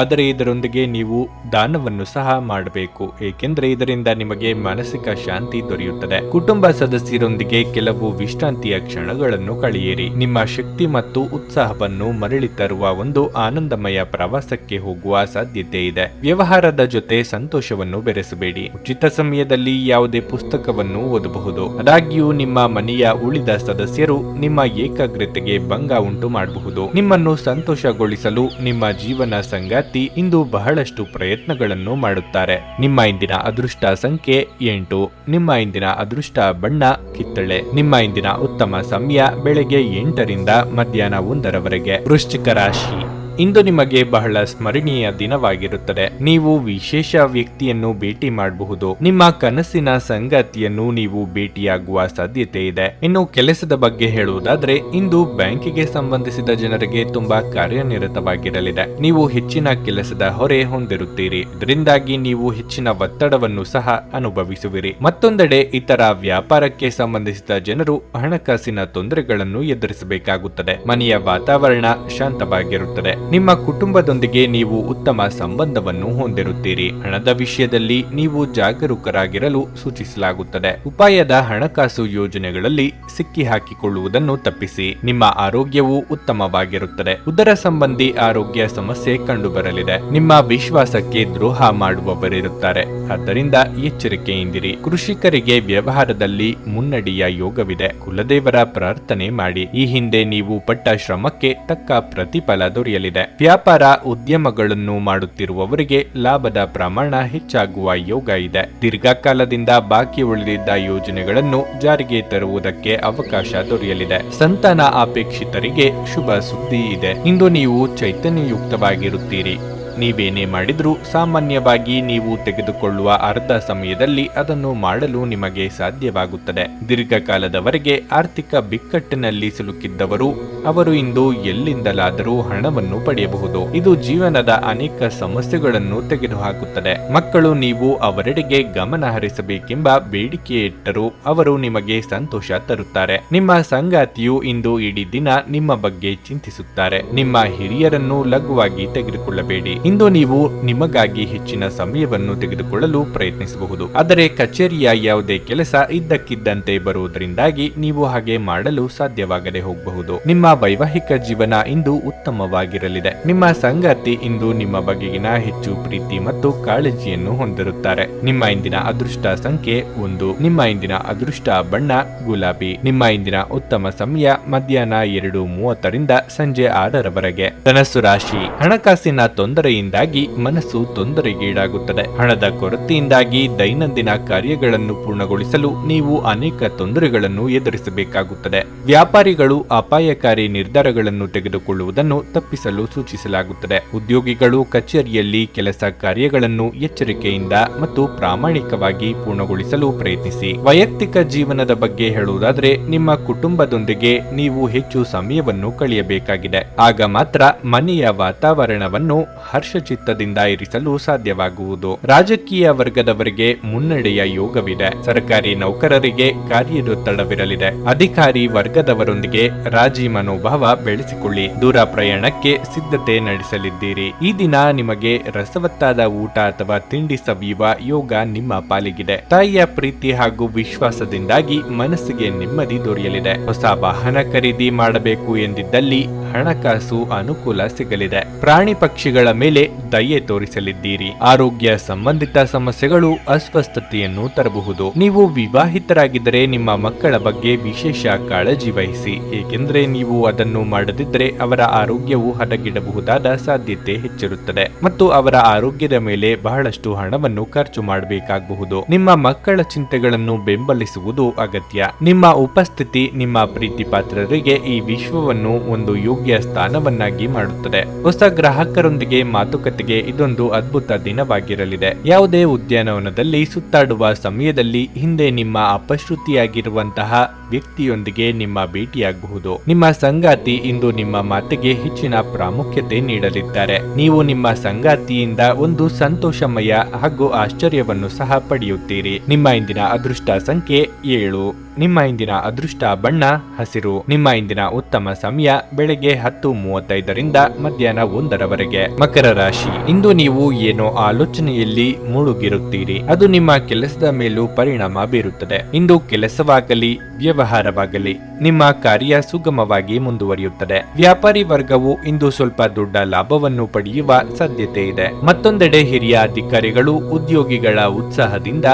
ಆದರೆ ಇದರೊಂದಿಗೆ ನೀವು ದಾನವನ್ನು ಸಹ ಮಾಡಬೇಕು, ಏಕೆಂದರೆ ಇದರಿಂದ ನಿಮಗೆ ಮಾನಸಿಕ ಶಾಂತಿ ದೊರೆಯುತ್ತದೆ. ಕುಟುಂಬ ಸದಸ್ಯರೊಂದಿಗೆ ಕೆಲವು ವಿಶ್ರಾಂತಿಯ ಕ್ಷಣಗಳನ್ನು ಕಳೆಯಿರಿ. ನಿಮ್ಮ ಶಕ್ತಿ ಮತ್ತು ಉತ್ಸಾಹವನ್ನು ಮರಳಿ ತರುವ ಒಂದು ಆನಂದಮಯ ಪ್ರವಾಸಕ್ಕೆ ಹೋಗುವ ಸಾಧ್ಯತೆ ಇದೆ. ವ್ಯವಹಾರದ ಜೊತೆ ಸಂತೋಷವನ್ನು ಬೆರೆಸಬೇಡಿ. ಉಚಿತ ಸಮಯದಲ್ಲಿ ಯಾವುದೇ ಪುಸ್ತಕವನ್ನು ಓದಬಹುದು. ಆದಾಗ್ಯೂ ನಿಮ್ಮ ಮನೆಯ ಉಳಿದ ಸದಸ್ಯರು ನಿಮ್ಮ ಏಕಾಗ್ರತೆಗೆ ಭಂಗ ಉಂಟು ಮಾಡಬಹುದು. ನಿಮ್ಮನ್ನು ಸಂತೋಷಗೊಳಿಸಲು ನಿಮ್ಮ ಜೀವನ ಸಂಗಾತಿ ಇಂದು ಬಹಳಷ್ಟು ಪ್ರಯತ್ನಗಳನ್ನು ಮಾಡುತ್ತಾರೆ. ನಿಮ್ಮ ಇಂದಿನ ಅದೃಷ್ಟ ಸಂಖ್ಯೆ 8. ನಿಮ್ಮ ಇಂದಿನ ಅದೃಷ್ಟ ಬಣ್ಣ ಕಿತ್ತಳೆ. ನಿಮ್ಮ ಇಂದಿನ ಉತ್ತಮ ಸಮಯ ಬೆಳಗ್ಗೆ 8ರಿಂದ ಮಧ್ಯಾಹ್ನ 1ರವರೆಗೆ. ವೃಶ್ಚಿಕ ರಾಶಿ, ಇಂದು ನಿಮಗೆ ಬಹಳ ಸ್ಮರಣೀಯ ದಿನವಾಗಿರುತ್ತದೆ. ನೀವು ವಿಶೇಷ ವ್ಯಕ್ತಿಯನ್ನು ಭೇಟಿ ಮಾಡಬಹುದು. ನಿಮ್ಮ ಕನಸಿನ ಸಂಗಾತಿಯನ್ನು ನೀವು ಭೇಟಿಯಾಗುವ ಸಾಧ್ಯತೆ ಇದೆ. ಇನ್ನು ಕೆಲಸದ ಬಗ್ಗೆ ಹೇಳುವುದಾದ್ರೆ, ಇಂದು ಬ್ಯಾಂಕಿಗೆ ಸಂಬಂಧಿಸಿದ ಜನರಿಗೆ ತುಂಬಾ ಕಾರ್ಯನಿರತವಾಗಿರಲಿದೆ. ನೀವು ಹೆಚ್ಚಿನ ಕೆಲಸದ ಹೊರೆ ಹೊಂದಿರುತ್ತೀರಿ. ಇದರಿಂದಾಗಿ ನೀವು ಹೆಚ್ಚಿನ ಒತ್ತಡವನ್ನು ಸಹ ಅನುಭವಿಸುವಿರಿ. ಮತ್ತೊಂದೆಡೆ ಇತರ ವ್ಯಾಪಾರಕ್ಕೆ ಸಂಬಂಧಿಸಿದ ಜನರು ಹಣಕಾಸಿನ ತೊಂದರೆಗಳನ್ನು ಎದುರಿಸಬೇಕಾಗುತ್ತದೆ. ಮನೆಯ ವಾತಾವರಣ ಶಾಂತವಾಗಿರುತ್ತದೆ. ನಿಮ್ಮ ಕುಟುಂಬದೊಂದಿಗೆ ನೀವು ಉತ್ತಮ ಸಂಬಂಧವನ್ನು ಹೊಂದಿರುತ್ತೀರಿ. ಹಣದ ವಿಷಯದಲ್ಲಿ ನೀವು ಜಾಗರೂಕರಾಗಿರಲು ಸೂಚಿಸಲಾಗುತ್ತದೆ. ಉಪಾಯದ ಹಣಕಾಸು ಯೋಜನೆಗಳಲ್ಲಿ ಸಿಕ್ಕಿ ಹಾಕಿಕೊಳ್ಳುವುದನ್ನು ತಪ್ಪಿಸಿ. ನಿಮ್ಮ ಆರೋಗ್ಯವು ಉತ್ತಮವಾಗಿರುತ್ತದೆ. ಉದರ ಸಂಬಂಧಿ ಆರೋಗ್ಯ ಸಮಸ್ಯೆ ಕಂಡುಬರಲಿದೆ. ನಿಮ್ಮ ವಿಶ್ವಾಸಕ್ಕೆ ದ್ರೋಹ ಮಾಡುವವರಿರುತ್ತಾರೆ, ಆದ್ದರಿಂದ ಎಚ್ಚರಿಕೆಯಿಂದಿರಿ. ಕೃಷಿಕರಿಗೆ ವ್ಯವಹಾರದಲ್ಲಿ ಮುನ್ನಡೆಯ ಯೋಗವಿದೆ. ಕುಲದೇವರ ಪ್ರಾರ್ಥನೆ ಮಾಡಿ. ಈ ಹಿಂದೆ ನೀವು ಪಟ್ಟ ಶ್ರಮಕ್ಕೆ ತಕ್ಕ ಪ್ರತಿಫಲ ದೊರೆಯಲಿದೆ. ವ್ಯಾಪಾರ ಉದ್ಯಮಗಳನ್ನು ಮಾಡುತ್ತಿರುವವರಿಗೆ ಲಾಭದ ಪ್ರಮಾಣ ಹೆಚ್ಚಾಗುವ ಯೋಗ ಇದೆ. ದೀರ್ಘಕಾಲದಿಂದ ಬಾಕಿ ಉಳಿದಿದ್ದ ಯೋಜನೆಗಳನ್ನು ಜಾರಿಗೆ ತರುವುದಕ್ಕೆ ಅವಕಾಶ ದೊರೆಯಲಿದೆ. ಸಂತಾನ ಅಪೇಕ್ಷಿತರಿಗೆ ಶುಭ ಸುದ್ದಿ ಇದೆ. ಇಂದು ನೀವು ಚೈತನ್ಯಯುಕ್ತವಾಗಿರುತ್ತೀರಿ. ನೀವೇನೇ ಮಾಡಿದ್ರೂ ಸಾಮಾನ್ಯವಾಗಿ ನೀವು ತೆಗೆದುಕೊಳ್ಳುವ ಅರ್ಧ ಸಮಯದಲ್ಲಿ ಅದನ್ನು ಮಾಡಲು ನಿಮಗೆ ಸಾಧ್ಯವಾಗುತ್ತದೆ. ದೀರ್ಘಕಾಲದವರೆಗೆ ಆರ್ಥಿಕ ಬಿಕ್ಕಟ್ಟಿನಲ್ಲಿ ಸಿಲುಕಿದ್ದವರು ಅವರು ಇಂದು ಎಲ್ಲಿಂದಲಾದರೂ ಹಣವನ್ನು ಪಡೆಯಬಹುದು. ಇದು ಜೀವನದ ಅನೇಕ ಸಮಸ್ಯೆಗಳನ್ನು ತೆಗೆದುಹಾಕುತ್ತದೆ. ಮಕ್ಕಳು ನೀವು ಅವರೆಡೆಗೆ ಗಮನ ಹರಿಸಬೇಕೆಂಬ ಬೇಡಿಕೆ ಇಟ್ಟರೂ ಅವರು ನಿಮಗೆ ಸಂತೋಷ ತರುತ್ತಾರೆ. ನಿಮ್ಮ ಸಂಗಾತಿಯು ಇಂದು ಇಡೀ ದಿನ ನಿಮ್ಮ ಬಗ್ಗೆ ಚಿಂತಿಸುತ್ತಾರೆ. ನಿಮ್ಮ ಹಿರಿಯರನ್ನು ಲಘುವಾಗಿ ತೆಗೆದುಕೊಳ್ಳಬೇಡಿ. ಇಂದು ನೀವು ನಿಮಗಾಗಿ ಹೆಚ್ಚಿನ ಸಮಯವನ್ನು ತೆಗೆದುಕೊಳ್ಳಲು ಪ್ರಯತ್ನಿಸಬಹುದು. ಆದರೆ ಕಚೇರಿಯ ಯಾವುದೇ ಕೆಲಸ ಇದ್ದಕ್ಕಿದ್ದಂತೆ ಬರುವುದರಿಂದಾಗಿ ನೀವು ಹಾಗೆ ಮಾಡಲು ಸಾಧ್ಯವಾಗದೆ ಹೋಗಬಹುದು. ನಿಮ್ಮ ವೈವಾಹಿಕ ಜೀವನ ಇಂದು ಉತ್ತಮವಾಗಿರಲಿದೆ. ನಿಮ್ಮ ಸಂಗಾತಿ ಇಂದು ನಿಮ್ಮ ಬಗೆಗಿನ ಹೆಚ್ಚು ಪ್ರೀತಿ ಮತ್ತು ಕಾಳಜಿಯನ್ನು ಹೊಂದಿರುತ್ತಾರೆ. ನಿಮ್ಮ ಇಂದಿನ ಅದೃಷ್ಟ ಸಂಖ್ಯೆ 1. ನಿಮ್ಮ ಇಂದಿನ ಅದೃಷ್ಟ ಬಣ್ಣ ಗುಲಾಬಿ. ನಿಮ್ಮ ಇಂದಿನ ಉತ್ತಮ ಸಮಯ ಮಧ್ಯಾಹ್ನ 2:30ರಿಂದ ಸಂಜೆ 6ರವರೆಗೆ. ಧನಸ್ಸು ರಾಶಿ, ಹಣಕಾಸಿನ ತೊಂದರೆಯಿಂದಾಗಿ ಮನಸ್ಸು ತೊಂದರೆಗೀಡಾಗುತ್ತದೆ. ಹಣದ ಕೊರತೆಯಿಂದಾಗಿ ದೈನಂದಿನ ಕಾರ್ಯಗಳನ್ನು ಪೂರ್ಣಗೊಳಿಸಲು ನೀವು ಅನೇಕ ತೊಂದರೆಗಳನ್ನು ಎದುರಿಸಬೇಕಾಗುತ್ತದೆ. ವ್ಯಾಪಾರಿಗಳು ಅಪಾಯಕಾರಿ ನಿರ್ಧಾರಗಳನ್ನು ತೆಗೆದುಕೊಳ್ಳುವುದನ್ನು ತಪ್ಪಿಸಲು ಸೂಚಿಸಲಾಗುತ್ತದೆ. ಉದ್ಯೋಗಿಗಳು ಕಚೇರಿಯಲ್ಲಿ ಕೆಲಸ ಕಾರ್ಯಗಳನ್ನು ಎಚ್ಚರಿಕೆಯಿಂದ ಮತ್ತು ಪ್ರಾಮಾಣಿಕವಾಗಿ ಪೂರ್ಣಗೊಳಿಸಲು ಪ್ರಯತ್ನಿಸಿ. ವೈಯಕ್ತಿಕ ಜೀವನದ ಬಗ್ಗೆ ಹೇಳುವುದಾದರೆ, ನಿಮ್ಮ ಕುಟುಂಬದೊಂದಿಗೆ ನೀವು ಹೆಚ್ಚು ಸಮಯವನ್ನು ಕಳೆಯಬೇಕಾಗಿದೆ. ಆಗ ಮಾತ್ರ ಮನೆಯ ವಾತಾವರಣವನ್ನು ಹರ್ಷಚಿತ್ತದಿಂದ ಇರಿಸಲು ಸಾಧ್ಯವಾಗುವುದು. ರಾಜಕೀಯ ವರ್ಗದವರಿಗೆ ಮುನ್ನಡೆಯ ಯೋಗವಿದೆ. ಸರ್ಕಾರಿ ನೌಕರರಿಗೆ ಕಾರ್ಯದೊತ್ತಡವಿರಲಿದೆ. ಅಧಿಕಾರಿ ವರ್ಗದವರೊಂದಿಗೆ ರಾಜಿ ಮನೋಭಾವ ಬೆಳೆಸಿಕೊಳ್ಳಿ. ದೂರ ಪ್ರಯಾಣಕ್ಕೆ ಸಿದ್ಧತೆ ನಡೆಸಲಿದ್ದೀರಿ. ಈ ದಿನ ನಿಮಗೆ ರಸವತ್ತಾದ ಊಟ ಅಥವಾ ತಿಂಡಿ ಸವಿಯುವ ಯೋಗ ನಿಮ್ಮ ಪಾಲಿಗಿದೆ. ತಾಯಿಯ ಪ್ರೀತಿ ಹಾಗೂ ವಿಶ್ವಾಸದಿಂದಾಗಿ ಮನಸ್ಸಿಗೆ ನೆಮ್ಮದಿ ದೊರೆಯಲಿದೆ. ಹೊಸ ವಾಹನ ಖರೀದಿ ಮಾಡಬೇಕು ಎಂದಿದ್ದಲ್ಲಿ ಹಣಕಾಸು ಅನುಕೂಲ ಸಿಗಲಿದೆ. ಪ್ರಾಣಿ ಪಕ್ಷಿಗಳ ಮೇಲೆ ದಯೆ ತೋರಿಸಲಿದ್ದೀರಿ. ಆರೋಗ್ಯ ಸಂಬಂಧಿತ ಸಮಸ್ಯೆಗಳು ಅಸ್ವಸ್ಥತೆಯನ್ನು ತರಬಹುದು. ನೀವು ವಿವಾಹಿತರಾಗಿದ್ದರೆ ನಿಮ್ಮ ಮಕ್ಕಳ ಬಗ್ಗೆ ವಿಶೇಷ ಕಾಳಜಿ ವಹಿಸಿ, ಏಕೆಂದರೆ ನೀವು ಅದನ್ನು ಮಾಡದಿದ್ದರೆ ಅವರ ಆರೋಗ್ಯವು ಹದಗೆಡಬಹುದಾದ ಸಾಧ್ಯತೆ ಹೆಚ್ಚಿರುತ್ತದೆ ಮತ್ತು ಅವರ ಆರೋಗ್ಯದ ಮೇಲೆ ಬಹಳಷ್ಟು ಹಣವನ್ನು ಖರ್ಚು ಮಾಡಬೇಕಾಗಬಹುದು. ನಿಮ್ಮ ಮಕ್ಕಳ ಚಿಂತೆಗಳನ್ನು ಬೆಂಬಲಿಸುವುದು ಅಗತ್ಯ. ನಿಮ್ಮ ಉಪಸ್ಥಿತಿ ನಿಮ್ಮ ಪ್ರೀತಿ ಪಾತ್ರರಿಗೆ ಈ ವಿಶ್ವವನ್ನು ಒಂದು ಯೋಗ್ಯ ಸ್ಥಾನವನ್ನಾಗಿ ಮಾಡುತ್ತದೆ. ಹೊಸ ಗ್ರಾಹಕರೊಂದಿಗೆ ಮಾತುಕತೆಗೆ ಇದೊಂದು ಅದ್ಭುತ ದಿನವಾಗಿರಲಿದೆ. ಯಾವುದೇ ಉದ್ಯಾನವನದಲ್ಲಿ ಸುತ್ತಾಡುವ ಸಮಯದಲ್ಲಿ ಹಿಂದೆ ನಿಮ್ಮ ಅಪಶ್ರುತಿಯಾಗಿರುವಂತಹ ವ್ಯಕ್ತಿಯೊಂದಿಗೆ ನಿಮ್ಮ ಭೇಟಿಯಾಗಬಹುದು. ನಿಮ್ಮ ಸಂಗಾತಿ ಇಂದು ನಿಮ್ಮ ಮಾತಿಗೆ ಹೆಚ್ಚಿನ ಪ್ರಾಮುಖ್ಯತೆ ನೀಡಲಿದ್ದಾರೆ. ನೀವು ನಿಮ್ಮ ಸಂಗಾತಿಯಿಂದ ಒಂದು ಸಂತೋಷಮಯ ಹಾಗೂ ಆಶ್ಚರ್ಯವನ್ನು ಸಹ ಪಡೆಯುತ್ತೀರಿ. ನಿಮ್ಮ ಇಂದಿನ ಅದೃಷ್ಟ ಸಂಖ್ಯೆ 7. ನಿಮ್ಮ ಇಂದಿನ ಅದೃಷ್ಟ ಬಣ್ಣ ಹಸಿರು. ನಿಮ್ಮ ಇಂದಿನ ಉತ್ತಮ ಸಮಯ ಬೆಳಗ್ಗೆ 10:35ರಿಂದ ಮಧ್ಯಾಹ್ನ 1ರವರೆಗೆ. ಮಕರ ರಾಶಿ, ಇಂದು ನೀವು ಏನೋ ಆಲೋಚನೆಯಲ್ಲಿ ಮುಳುಗಿರುತ್ತೀರಿ. ಅದು ನಿಮ್ಮ ಕೆಲಸದ ಮೇಲೂ ಪರಿಣಾಮ ಬೀರುತ್ತದೆ. ಇಂದು ಕೆಲಸವಾಗಲಿ ವ್ಯವಹಾರವಾಗಲಿ ನಿಮ್ಮ ಕಾರ್ಯ ಸುಗಮವಾಗಿ ಮುಂದುವರಿಯುತ್ತದೆ. ವ್ಯಾಪಾರಿ ವರ್ಗವು ಇಂದು ಸ್ವಲ್ಪ ದೊಡ್ಡ ಲಾಭವನ್ನು ಪಡೆಯುವ ಸಾಧ್ಯತೆ ಇದೆ. ಮತ್ತೊಂದೆಡೆ ಹಿರಿಯ ಅಧಿಕಾರಿಗಳು ಉದ್ಯೋಗಿಗಳ ಉತ್ಸಾಹದಿಂದ